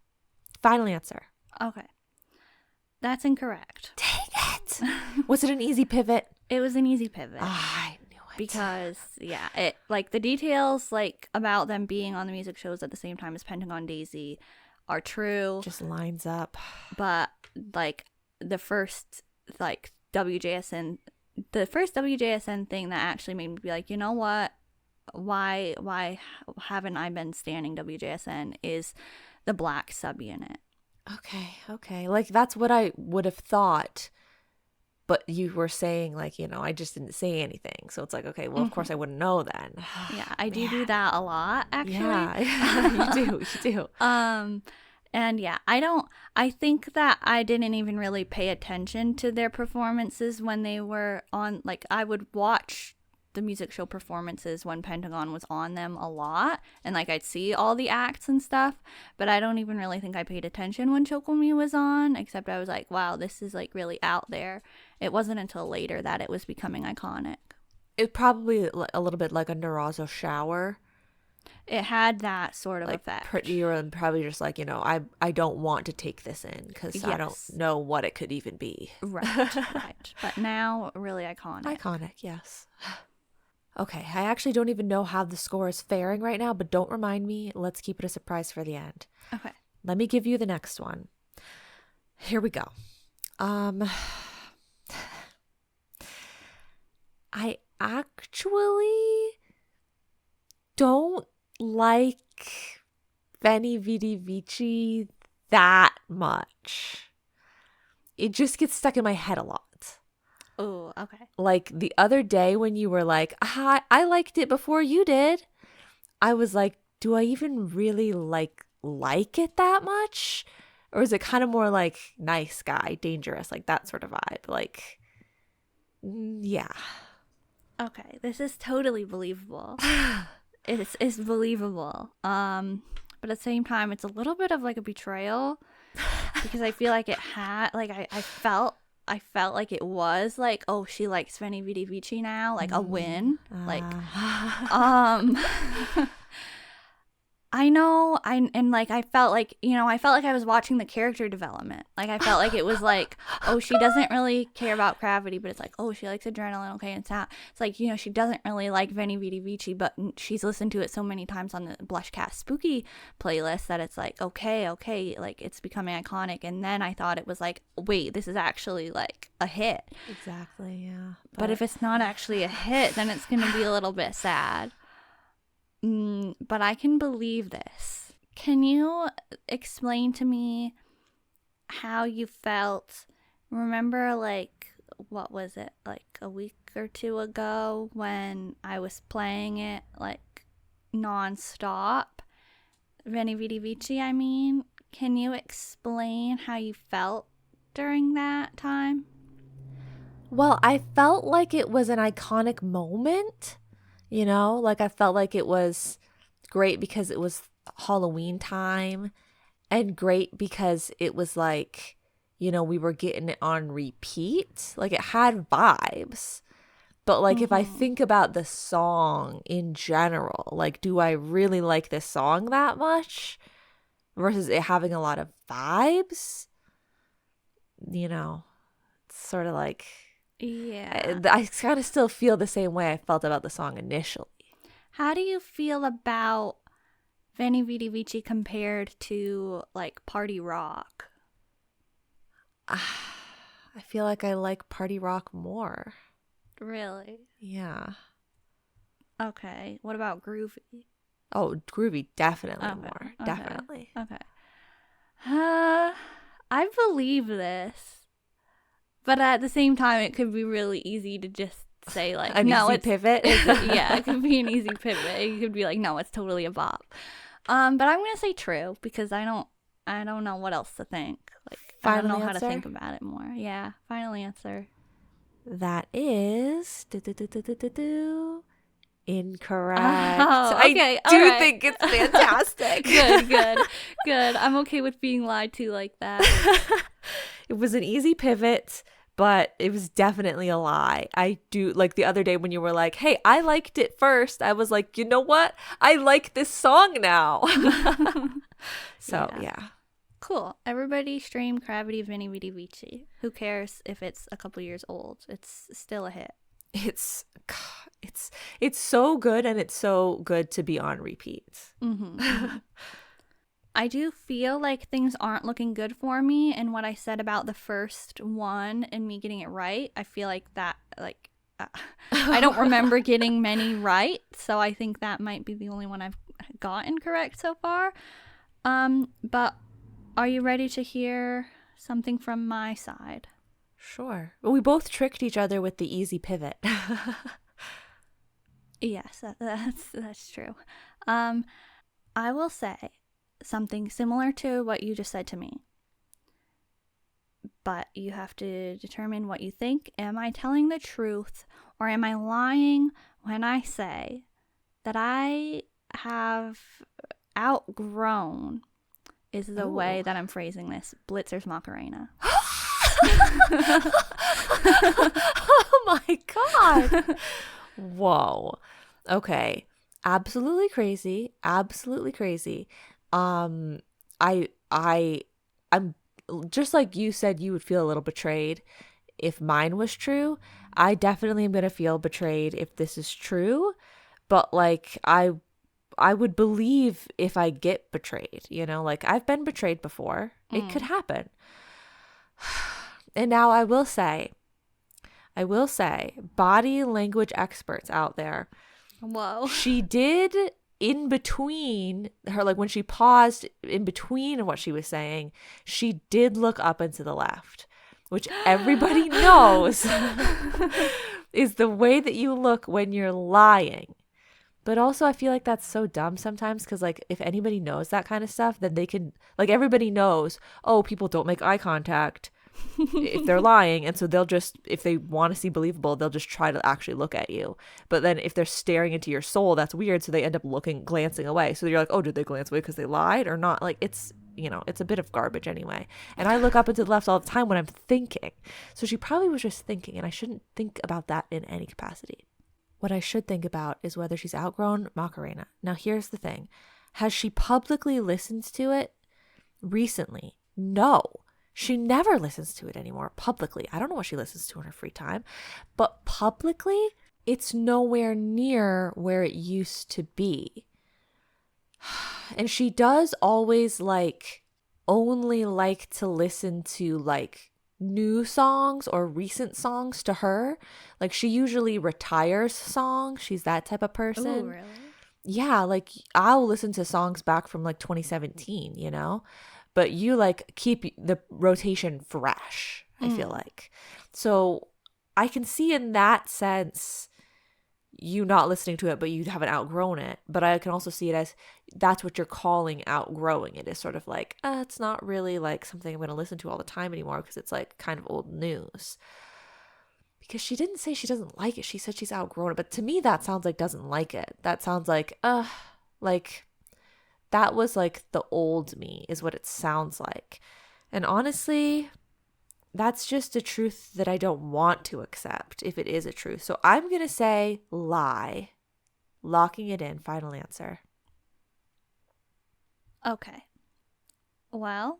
Final answer. Okay. That's incorrect. Dang it! Was it an easy pivot? It was an easy pivot. I knew it. Because, yeah, it like the details like about them being on the music shows at the same time as Pentagon Daisy are true. Just lines up. But like the first WJSN thing that actually made me be like, you know what? Why haven't I been standing WJSN is the Black subunit. Okay. Like that's what I would have thought. But you were saying like, I just didn't say anything. So it's like, okay, well, of course I wouldn't know then. Yeah, I do that a lot, actually. Yeah, you do. And yeah, I think that I didn't even really pay attention to their performances when they were on, like, I would watch the music show performances when Pentagon was on them a lot, and like I'd see all the acts and stuff, but I don't even really think I paid attention when Chocomi was on, except I was like, wow, this is like really out there. It wasn't until later that it was becoming iconic. It probably a little bit like a Narazo shower. It had that sort of like effect. You were probably just like, I don't want to take this in because yes. I don't know what it could even be. Right. But now, really iconic. Iconic, yes. Okay, I actually don't even know how the score is faring right now, but don't remind me. Let's keep it a surprise for the end. Okay. Let me give you the next one. Here we go. I actually don't like Veni Vidi Vici that much. It just gets stuck in my head a lot. Oh, okay. Like the other day when you were like, I liked it before you did. I was like, do I even really like it that much? Or is it kind of more like nice guy, dangerous, like that sort of vibe? Like, Yeah. Okay, this is totally believable. It's believable. But at the same time, it's a little bit of like a betrayal because I feel like it had like I felt like it was like, oh, she likes Veni Vidi Vici now, like a win. Like I know, and like I felt like, I felt like I was watching the character development. Like I felt like it was like, oh, she doesn't really care about gravity, but it's like, oh, she likes adrenaline. Okay, and it's like, she doesn't really like Veni Vidi Vici, but she's listened to it so many times on the BlushCat spooky playlist that it's like, okay, like it's becoming iconic. And then I thought it was like, wait, this is actually like a hit. Exactly, yeah. But if it's not actually a hit, then it's gonna be a little bit sad. But I can believe this. Can you explain to me how you felt? Remember, like, what was it, like a week or two ago when I was playing it like non-stop? Veni Vidi Vici, I mean. Can you explain how you felt during that time? Well, I felt like it was an iconic moment. Like I felt like it was great because it was Halloween time, and great because it was like, we were getting it on repeat. Like it had vibes. But like if I think about the song in general, like do I really like this song that much versus it having a lot of vibes? It's sort of like, Yeah. I kind of still feel the same way I felt about the song initially. How do you feel about Veni Vidi Vici compared to like party rock? I feel like I like party rock more. Really? Yeah. Okay. What about groovy? Oh, groovy, definitely Okay. more. Okay. Definitely. Okay. I believe this. But at the same time, it could be really easy to just say like, an no, easy pivot. Yeah, it could be an easy pivot. It could be like, no, it's totally a bop. But I'm gonna say true because I don't know what else to think. Like, I don't know how to think about it more. Yeah, final answer. That is incorrect. Oh, okay, I do think it's fantastic. Good. I'm okay with being lied to like that. It was an easy pivot, but it was definitely a lie. I do, like the other day when you were like, hey, I liked it first. I was like, you know what? I like this song now. So, yeah. Cool. Everybody stream Gravity Veni Vidi Vici. Who cares if it's a couple years old? It's still a hit. It's so good, and it's so good to be on repeat. I do feel like things aren't looking good for me, and what I said about the first one and me getting it right, I feel like that, like, I don't remember getting many right, so I think that might be the only one I've gotten correct so far. But are you ready to hear something from my side? Sure. We both tricked each other with the easy pivot. Yes, that's true. I will say something similar to what you just said to me. But you have to determine what you think. Am I telling the truth or am I lying when I say that I have outgrown, is the way that I'm phrasing this, Blitzers Macarena? Oh my God. Whoa. Okay. Absolutely crazy. I'm just like you said you would feel a little betrayed if mine was true. I definitely am going to feel betrayed if this is true, but like I would believe if I get betrayed, like I've been betrayed before. It could happen. And now I will say, body language experts out there. Whoa. She did in between her, like when she paused in between what she was saying, she did look up and to the left, which everybody knows is the way that you look when you're lying. But also I feel like that's so dumb sometimes because like if anybody knows that kind of stuff, then they can, like everybody knows, oh, people don't make eye contact. if they're lying. And so they'll just, if they want to seem believable, they'll just try to actually look at you. But then if they're staring into your soul, that's weird. So they end up glancing away. So you're like, oh, did they glance away because they lied or not? Like, it's, it's a bit of garbage anyway. And I look up and to the left all the time when I'm thinking. So she probably was just thinking, and I shouldn't think about that in any capacity. What I should think about is whether she's outgrown Macarena. Now, here's the thing. Has she publicly listened to it recently? No. She never listens to it anymore publicly. I don't know what she listens to in her free time. But publicly, it's nowhere near where it used to be. And she does always only like to listen to new songs or recent songs to her. Like she usually retires songs. She's that type of person. Oh, really? Yeah, I'll listen to songs back from 2017, but you keep the rotation fresh, I feel like. So I can see in that sense you not listening to it, but you haven't outgrown it. But I can also see it as that's what you're calling outgrowing it, is sort of it's not really something I'm going to listen to all the time anymore because it's kind of old news. Because she didn't say she doesn't like it. She said she's outgrown it. But to me, that sounds like doesn't like it. That sounds that was the old me is what it sounds like. And honestly, that's just a truth that I don't want to accept if it is a truth. So I'm going to say lie. Locking it in. Final answer. Okay. Well,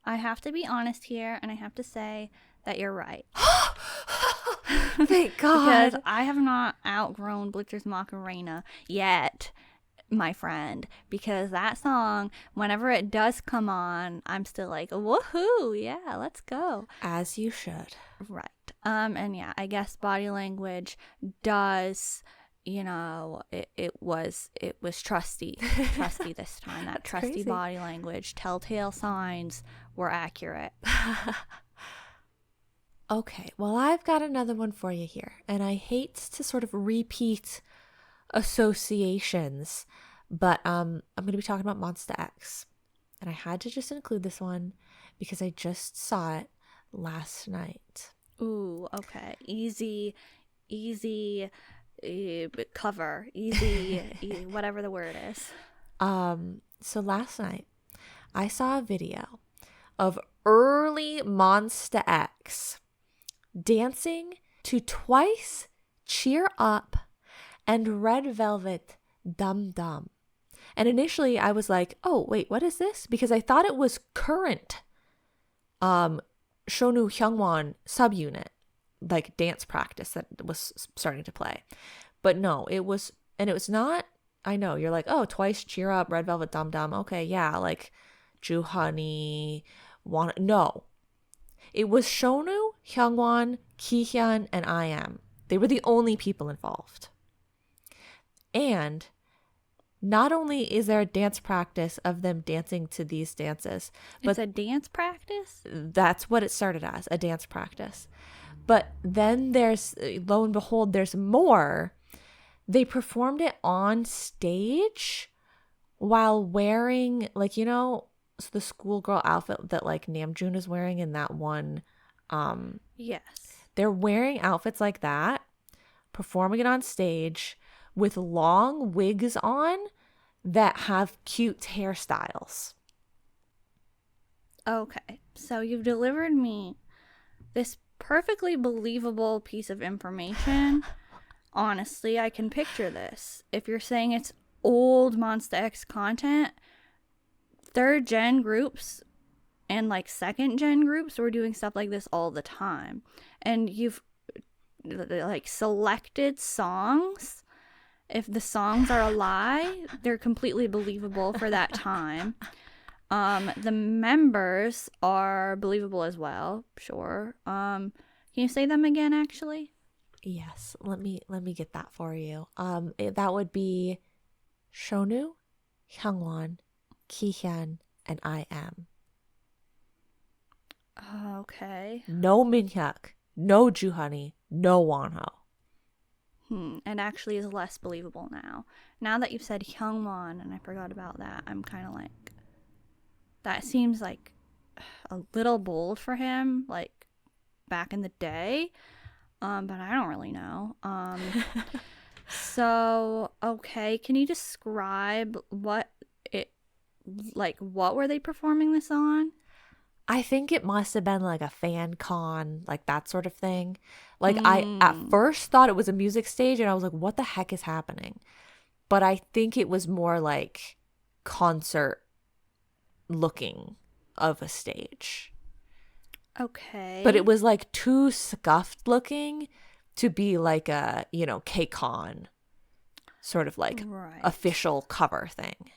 I have to be honest here, and I have to say that you're right. Thank God. Because I have not outgrown Blitzers Macarena yet, my friend. Because that song, whenever it does come on, I'm still woohoo, yeah, let's go. As you should. Right. And yeah, I guess body language does, it was trusty this time. That trusty crazy. Body language, telltale signs were accurate. Okay, well, I've got another one for you here, and I hate to sort of repeat associations, but I'm going to be talking about Monsta X, and I had to just include this one because I just saw it last night. Ooh, okay. Easy cover, easy, whatever the word is. So last night, I saw a video of early Monsta X dancing to Twice, Cheer Up, and Red Velvet, Dum Dum. And initially I was like, oh, wait, what is this? Because I thought it was current Shonu Hyungwon subunit, dance practice that was starting to play. But no, it was not, I know, you're like, oh, Twice, Cheer Up, Red Velvet, Dum Dum. Okay, yeah, Ju Honey, no. It was Shonu, Hyungwon, Kihyun, and I.M. They were the only people involved. And not only is there a dance practice of them dancing to these dances, but it's a dance practice? That's what it started as, a dance practice. But then there's, lo and behold, there's more. They performed it on stage while wearing, so the schoolgirl outfit that Namjoon is wearing in that one. Yes. They're wearing outfits like that, performing it on stage with long wigs on that have cute hairstyles. Okay. So you've delivered me this perfectly believable piece of information. Honestly, I can picture this. If you're saying it's old Monsta X content, 3rd gen groups and 2nd gen groups were doing stuff like this all the time. And you've selected songs. If the songs are a lie, they're completely believable for that time. The members are believable as well, sure. Can you say them again, actually? Yes, let me get that for you. That would be Shonu, Hyungwon, Kihyun, and I.M. Okay. No Minhyuk, no Juhoney, no Wonho. And actually is less believable now. Now that you've said Hyungwon, and I forgot about that, I'm kind of that seems a little bold for him, like back in the day. But I don't really know. So, okay, can you describe what what were they performing this on? I think it must have been like a fan con, like that sort of thing. Like I at first thought it was a music stage and I was like, what the heck is happening? But I think it was more like concert looking of a stage. Okay. But it was like too scuffed looking to be like a, K-Con sort of like official cover thing.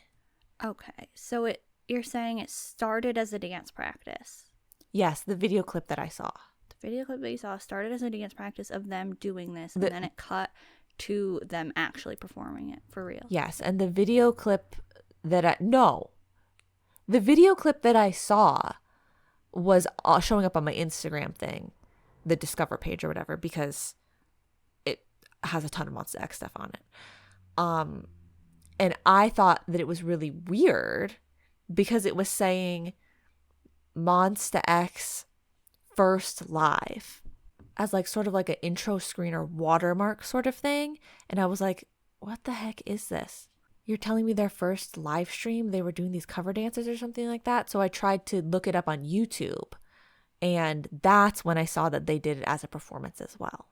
Okay. So you're saying it started as a dance practice? Yes, the video clip that I saw. The video clip that you saw started as a dance practice of them doing this, and then it cut to them actually performing it for real. Yes, and the video clip that the video clip that I saw was showing up on my Instagram thing, the Discover page or whatever, because it has a ton of Monsta X stuff on it. And I thought that it was really weird because it was saying Monsta X first live as like sort of like an intro screen or watermark sort of thing. And I was like, what the heck is this? You're telling me their first live stream, they were doing these cover dances or something like that? So I tried to look it up on YouTube. And that's when I saw that they did it as a performance as well.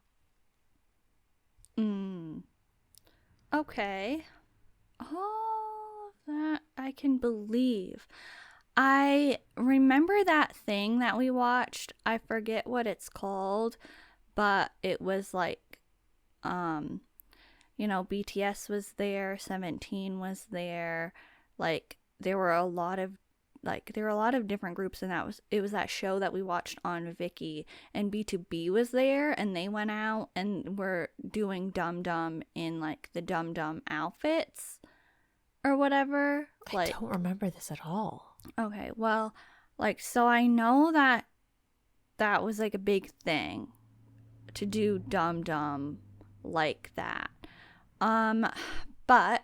Okay. All of that I can believe. I remember that thing that we watched. I forget what it's called, but it was like, BTS was there, 17 was there. Like there were a lot of different groups, and it was that show that we watched on Viki, and B2B was there, and they went out and were doing Dum Dum in like the Dum Dum outfits or whatever. I don't remember this at all. Okay, well, so I know that was like a big thing to do Dum Dum like that. But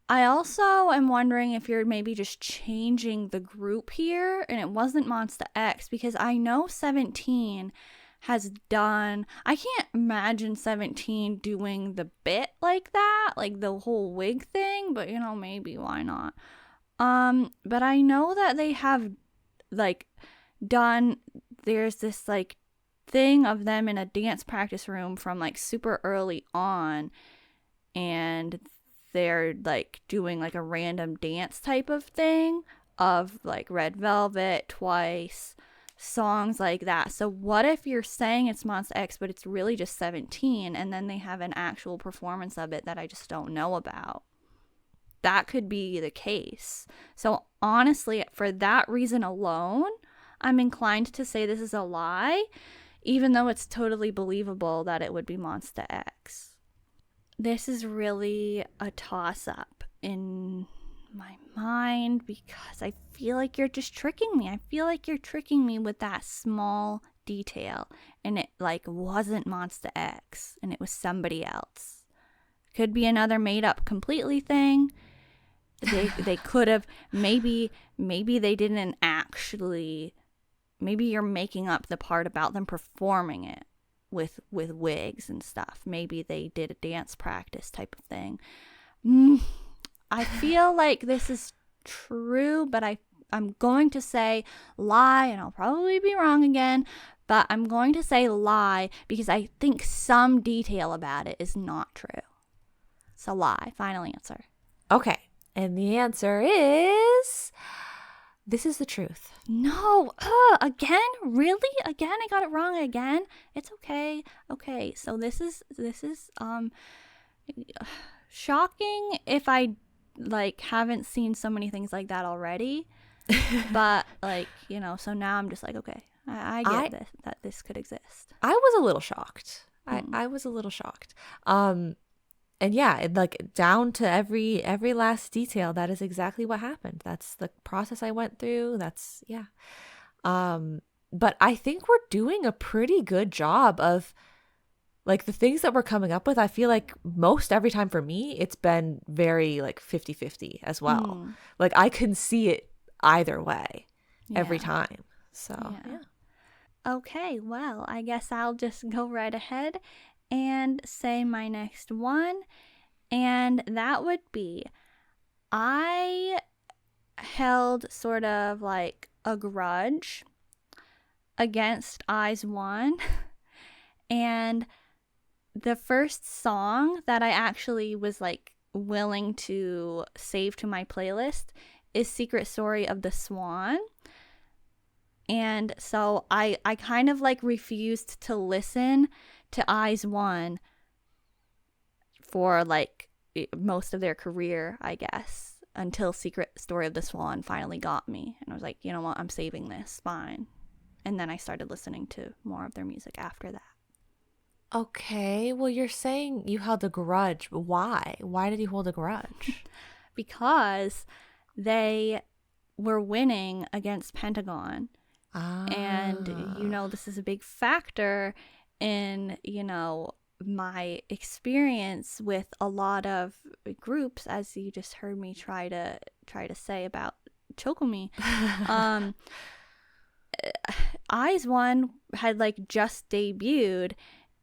I also am wondering if you're maybe just changing the group here and it wasn't Monsta X, because I know 17 has done, I can't imagine 17 doing the bit like that, like the whole wig thing, but maybe why not? But I know that they have there's this thing of them in a dance practice room from super early on, and they're doing a random dance type of thing of Red Velvet, Twice, songs like that. So what if you're saying it's Monsta X but it's really just 17, and then they have an actual performance of it that I just don't know about? That could be the case. So honestly, for that reason alone, I'm inclined to say this is a lie, even though it's totally believable that it would be Monsta X. This is really a toss-up in my mind because I feel like you're just tricking me. I feel like you're tricking me with that small detail, and it wasn't Monsta X and it was somebody else. Could be another made-up completely thing. They could have, maybe they didn't actually, maybe you're making up the part about them performing it with wigs and stuff. Maybe they did a dance practice type of thing. I feel like this is true, but I'm going to say lie, and I'll probably be wrong again, but I'm going to say lie because I think some detail about it is not true. So lie, final answer. Okay. And the answer is, this is the truth. No, again? Really? Again? I got it wrong again? It's okay. Okay, so this is shocking if I haven't seen so many things like that already. But so now I'm just okay. I get this, that this could exist. I was a little shocked. I was a little shocked. And yeah, down to every last detail, that is exactly what happened. That's the process I went through. That's, yeah. But I think we're doing a pretty good job of, the things that we're coming up with. I feel like most every time for me, it's been very 50-50 as well. I can see it either way every time. So, yeah. Okay, well, I guess I'll just go right ahead and say my next one. And that would be, I held sort of like a grudge against IZ*ONE. And the first song that I actually was like willing to save to my playlist is Secret Story of the Swan. And so I kind of like refused to listen to IZ*ONE for like most of their career, I guess, until Secret Story of the Swan finally got me. And I was like, you know what, I'm saving this, fine. And then I started listening to more of their music after that. Okay, well, you're saying you held a grudge. Why? Why did you hold a grudge? Because they were winning against Pentagon. And, this is a big factor in, my experience with a lot of groups, as you just heard me try to say about Chokomi. IZ*ONE had like just debuted,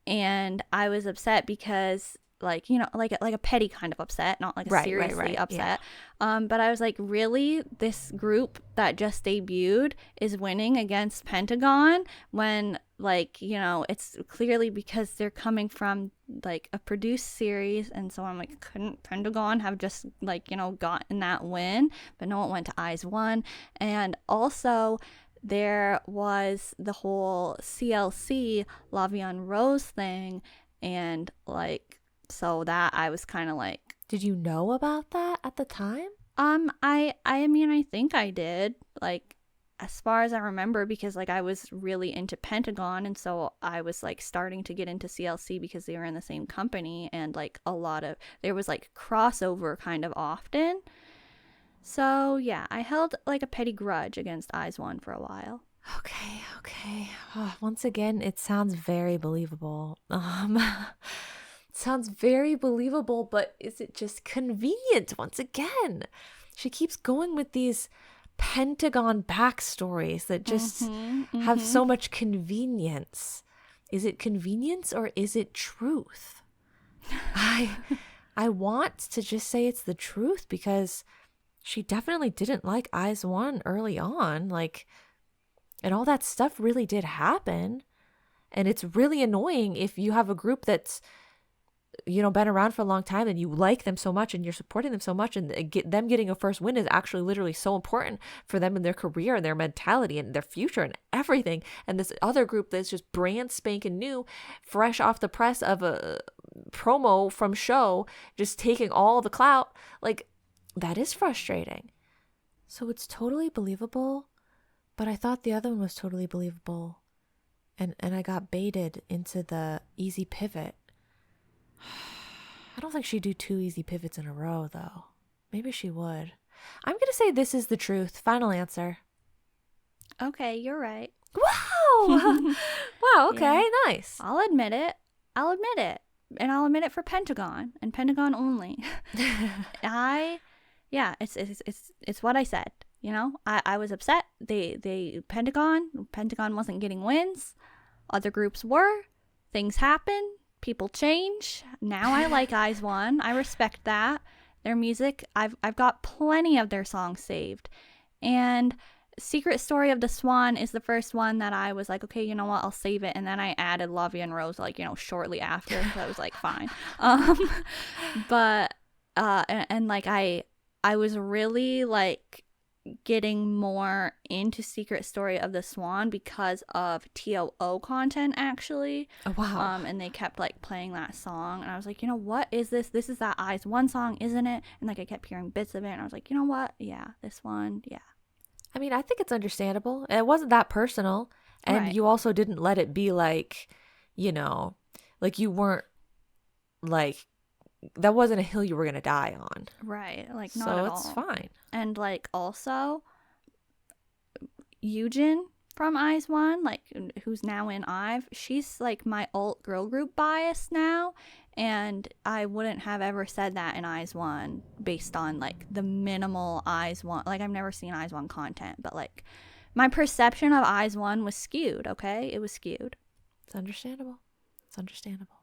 and I was upset because like a petty kind of upset, not like a seriously upset. Yeah. But I was like, really, this group that just debuted is winning against Pentagon when like it's clearly because they're coming from like a produced series. And so I'm like, couldn't Pentagon have just like gotten that win? But no, it went to IZ*ONE. And also there was the whole CLC La Vie en Rose thing, and like, so that I was kind of like, did you know about that at the time? I mean, I think I did, like, as far as I remember, because like I was really into Pentagon, and so I was like starting to get into CLC because they were in the same company, and like there was like crossover kind of often. So yeah, I held like a petty grudge against IZ*ONE for a while. Okay. Oh, once again, it sounds very believable. Sounds very believable, but is it just convenient? Once again, she keeps going with these Pentagon backstories that just have so much convenience. Is it convenience or is it truth? I want to just say it's the truth, because she definitely didn't like IZ*ONE early on, like, and all that stuff really did happen. And it's really annoying if you have a group that's been around for a long time and you like them so much and you're supporting them so much, and them getting a first win is actually literally so important for them and their career and their mentality and their future and everything. And this other group that's just brand spanking new, fresh off the press of a promo from show, just taking all the clout, like, that is frustrating. So it's totally believable, but I thought the other one was totally believable, and I got baited into the easy pivot. I don't think she'd do 2 easy pivots in a row, though. Maybe she would. I'm going to say this is the truth. Final answer. Okay, you're right. Wow! Wow, okay, yeah. Nice. I'll admit it. And I'll admit it for Pentagon, and Pentagon only. It's what I said. I was upset. Pentagon wasn't getting wins. Other groups were. Things happen. People change. Now I like IZ*ONE. I respect that. Their music, I've got plenty of their songs saved. And Secret Story of the Swan is the first one that I was like, okay, you know what, I'll save it. And then I added La Vie en Rose like, shortly after. So I was like, fine. But like I was really like getting more into Secret Story of the Swan because of TOO content, actually. Oh, wow. And they kept like playing that song, and I was like, what is this? This is that IZ*ONE song, isn't it? And like I kept hearing bits of it, and I was like, you know what? Yeah, this one, yeah. I mean, I think it's understandable. It wasn't that personal, and you also didn't let it be like, like you weren't like, that wasn't a hill you were gonna die on. Right, like not at all. So it's fine. And like also Yujin from IZ*ONE, like who's now in IVE, she's like my alt girl group bias now, and I wouldn't have ever said that in IZ*ONE based on like the minimal IZ*ONE, like I've never seen IZ*ONE content, but like My perception of Eyes One was skewed, okay? It was skewed. It's understandable. It's understandable.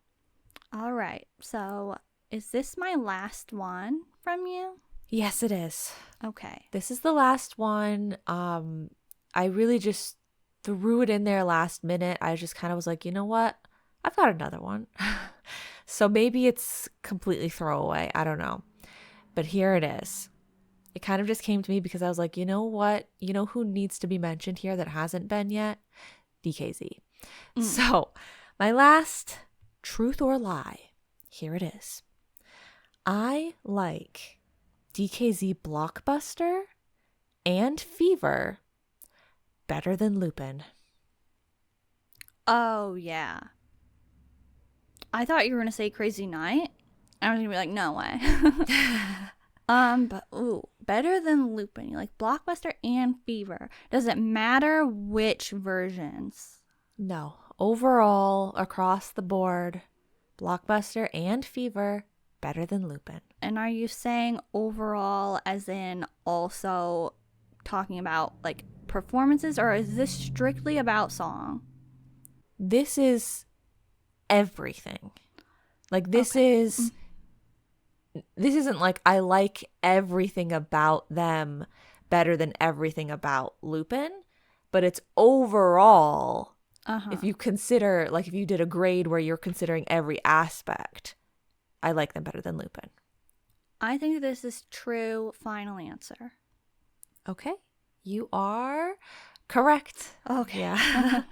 All right. So is this my last one from you? Yes, it is. Okay. This is the last one. I really just threw it in there last minute. I just kind of was like, you know what? I've got another one. So maybe it's completely throwaway. I don't know. But here it is. It kind of just came to me because I was like, you know what? You know who needs to be mentioned here that hasn't been yet? DKZ. So my last truth or lie, here it is. I like DKZ Blockbuster and Fever better than Lupin. Oh, yeah. I thought you were going to say Crazy Night. I was going to be like, no way. But better than Lupin. You like Blockbuster and Fever. Does it matter which versions? No. Overall, across the board, Blockbuster and Fever better than Lupin. And are you saying overall as in also talking about like performances, or is this strictly about song? This is everything. Like this isn't like I like everything about them better than everything about Lupin, but it's overall, if you consider, like if you did a grade where you're considering every aspect, I like them better than Lupin. I think this is true final answer. Okay. You are correct. Okay. Yeah.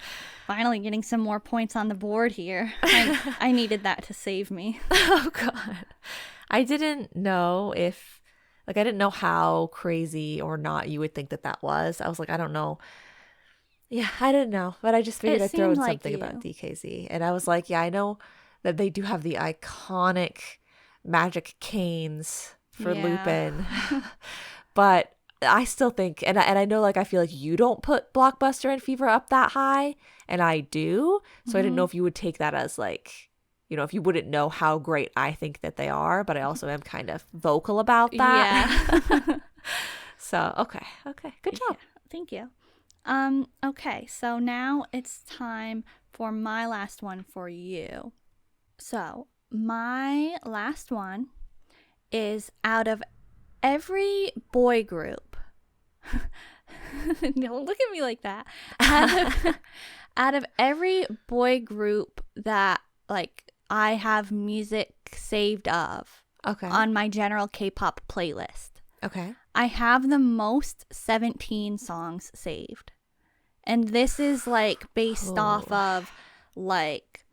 Finally getting some more points on the board here. I needed that to save me. Oh, God. I didn't know if, like, I didn't know how crazy or not you would think that was. I was like, I don't know. Yeah, I didn't know. But I just figured I'd throw in something about DKZ. And I was like, yeah, I know that they do have the iconic magic canes for Lupin. But I still think, and I know, like, I feel like you don't put Blockbuster and Fever up that high, and I do. So I didn't know if you would take that as, like, you know, if you wouldn't know how great I think that they are, but I also am kind of vocal about that. Yeah. So, okay. Good job. Yeah, thank you. Okay, so now it's time for my last one for you. So, my last one is out of every boy group. Don't look at me like that. Out of every boy group that, like, I have music saved of on my general K-pop playlist. Okay. I have the most 17 songs saved. And this is, like, based off of, like,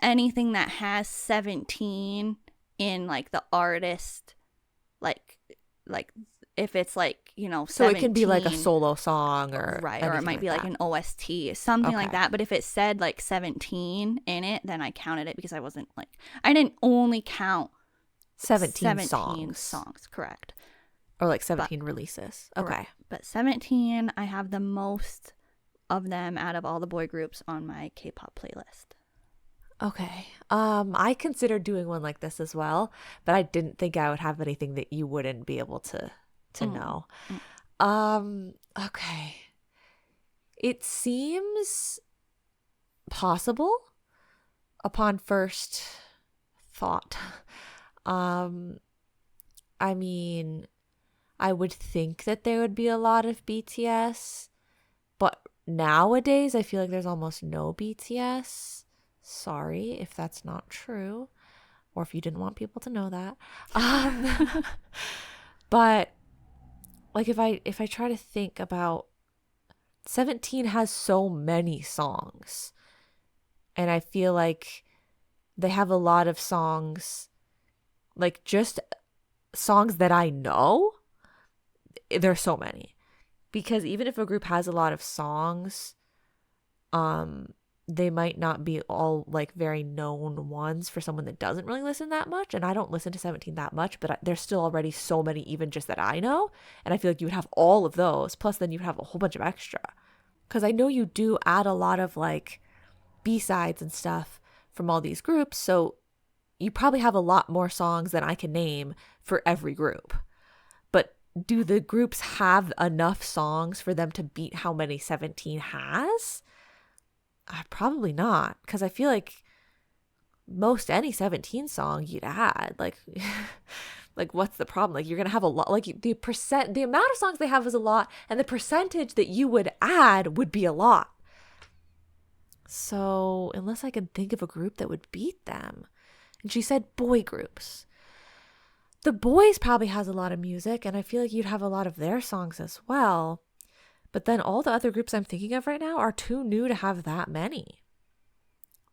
anything that has 17 in, like, the artist, like if it's, like, you know, 17. So it can be like a solo song or right, or it might be like an OST, something like that. But if it said like 17 in it, then I counted it because I wasn't like, I didn't only count 17 songs. Correct. Or like 17 releases. Okay. Right. But 17, I have the most of them out of all the boy groups on my K-pop playlist. Okay. I considered doing one like this as well, but I didn't think I would have anything that you wouldn't be able to know. Okay. It seems possible upon first thought. I mean, I would think that there would be a lot of BTS, but nowadays I feel like there's almost no BTS. Sorry if that's not true, or if you didn't want people to know that. But like if I try to think about, 17 has so many songs, and I feel like they have a lot of songs, like just songs that I know. There's so many, because even if a group has a lot of songs, they might not be all like very known ones for someone that doesn't really listen that much. And I don't listen to 17 that much, but there's still already so many, even just that I know. And I feel like you would have all of those. Plus then you'd have a whole bunch of extra. Because I know you do add a lot of like B-sides and stuff from all these groups. So you probably have a lot more songs than I can name for every group. But do the groups have enough songs for them to beat how many 17 has? Probably not, because I feel like most any 17 song you'd add, like like what's the problem? Like you're gonna have a lot, like the amount of songs they have is a lot, and the percentage that you would add would be a lot. So unless I can think of a group that would beat them. And she said boy groups. The Boys probably has a lot of music, and I feel like you'd have a lot of their songs as well. But then all the other groups I'm thinking of right now are too new to have that many.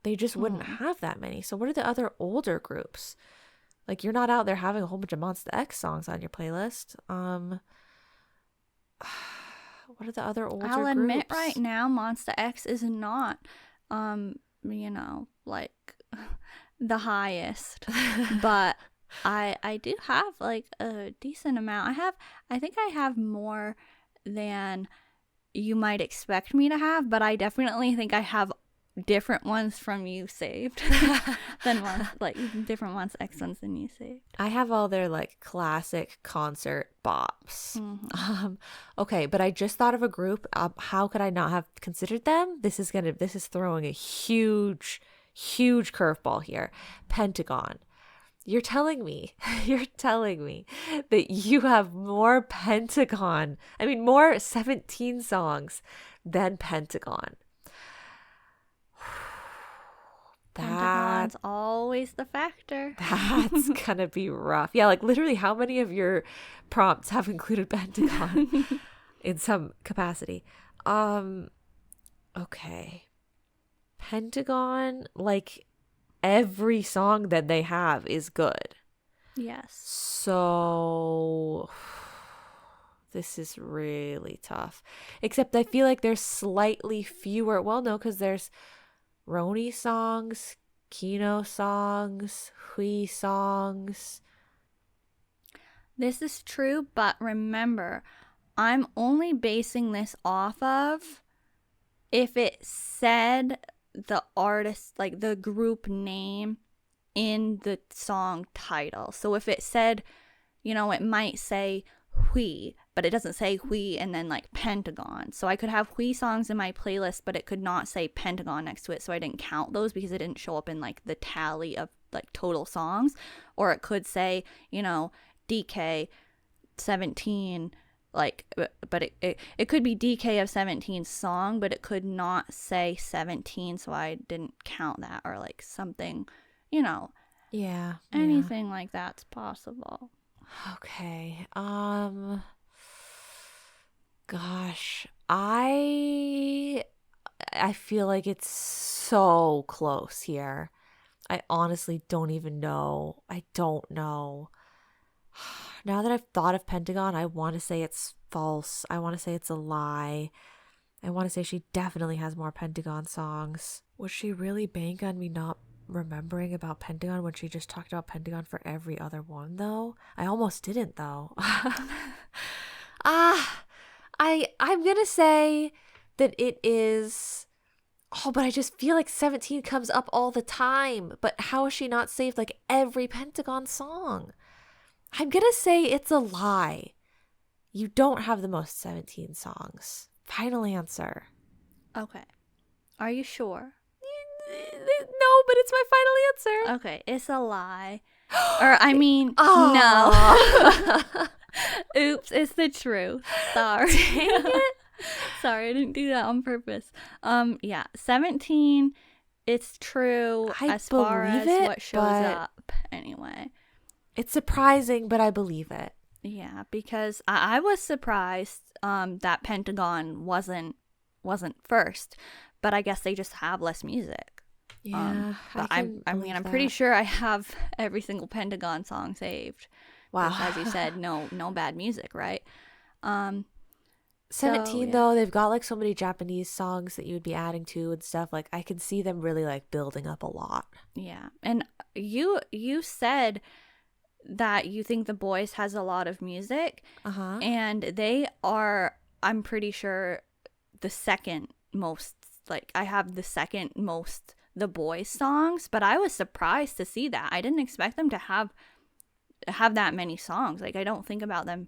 They just wouldn't have that many. So what are the other older groups? Like, you're not out there having a whole bunch of Monsta X songs on your playlist. What are the other older groups? I'll admit right now, Monsta X is not, like the highest, but I do have like a decent amount. I think I have more than you might expect me to have, but I definitely think I have different ones from you saved than ones like different ones X ones than you saved. I have all their like classic concert bops. Okay, but I just thought of a group. How could I not have considered them? This is throwing a huge curveball here. Pentagon. You're telling me that you have more more 17 songs than Pentagon. Pentagon's always the factor. That's gonna be rough. Yeah, like literally how many of your prompts have included Pentagon in some capacity? Okay. Pentagon, like every song that they have is good. Yes. So this is really tough. Except I feel like there's slightly fewer. Well, no, because there's Roni songs, Kino songs, Hui songs. This is true, but remember, I'm only basing this off of if it said the artist, like the group name in the song title. So if it said, it might say Hui, but it doesn't say Hui and then like Pentagon. So I could have Hui songs in my playlist, but it could not say Pentagon next to it. So I didn't count those because it didn't show up in like the tally of like total songs. Or it could say, DK 17, like, but it could be DK of 17 song, but it could not say 17. So I didn't count that, or like something, anything like that's possible. Okay. Gosh, I feel like it's so close here. I honestly don't even know. I don't know. Now that I've thought of Pentagon, I want to say it's false. I want to say it's a lie. I want to say she definitely has more Pentagon songs. Was she really bank on me not remembering about Pentagon when she just talked about Pentagon for every other one, though? I almost didn't, though. I'm gonna say that it is. Oh, but I just feel like 17 comes up all the time. But how is she not saved like every Pentagon song? I'm gonna say it's a lie. You don't have the most 17 songs. Final answer. Okay. Are you sure? No, but it's my final answer. Okay, it's a lie. Or, no. Oops, it's the truth. Sorry. Dang it. Sorry, I didn't do that on purpose. 17, it's true as far as what shows up anyway. It's surprising, but I believe it. Yeah, because I was surprised that Pentagon wasn't first, but I guess they just have less music. Yeah, but I'm pretty sure I have every single Pentagon song saved. Wow. As you said, no bad music, right? 17 though, they've got like so many Japanese songs that you would be adding to and stuff. Like I can see them really like building up a lot. Yeah, and you said that you think The Boys has a lot of music, and they are, I'm pretty sure, the second most. Like I have the second most The Boys songs, but I was surprised to see that. I didn't expect them to have that many songs. Like I don't think about them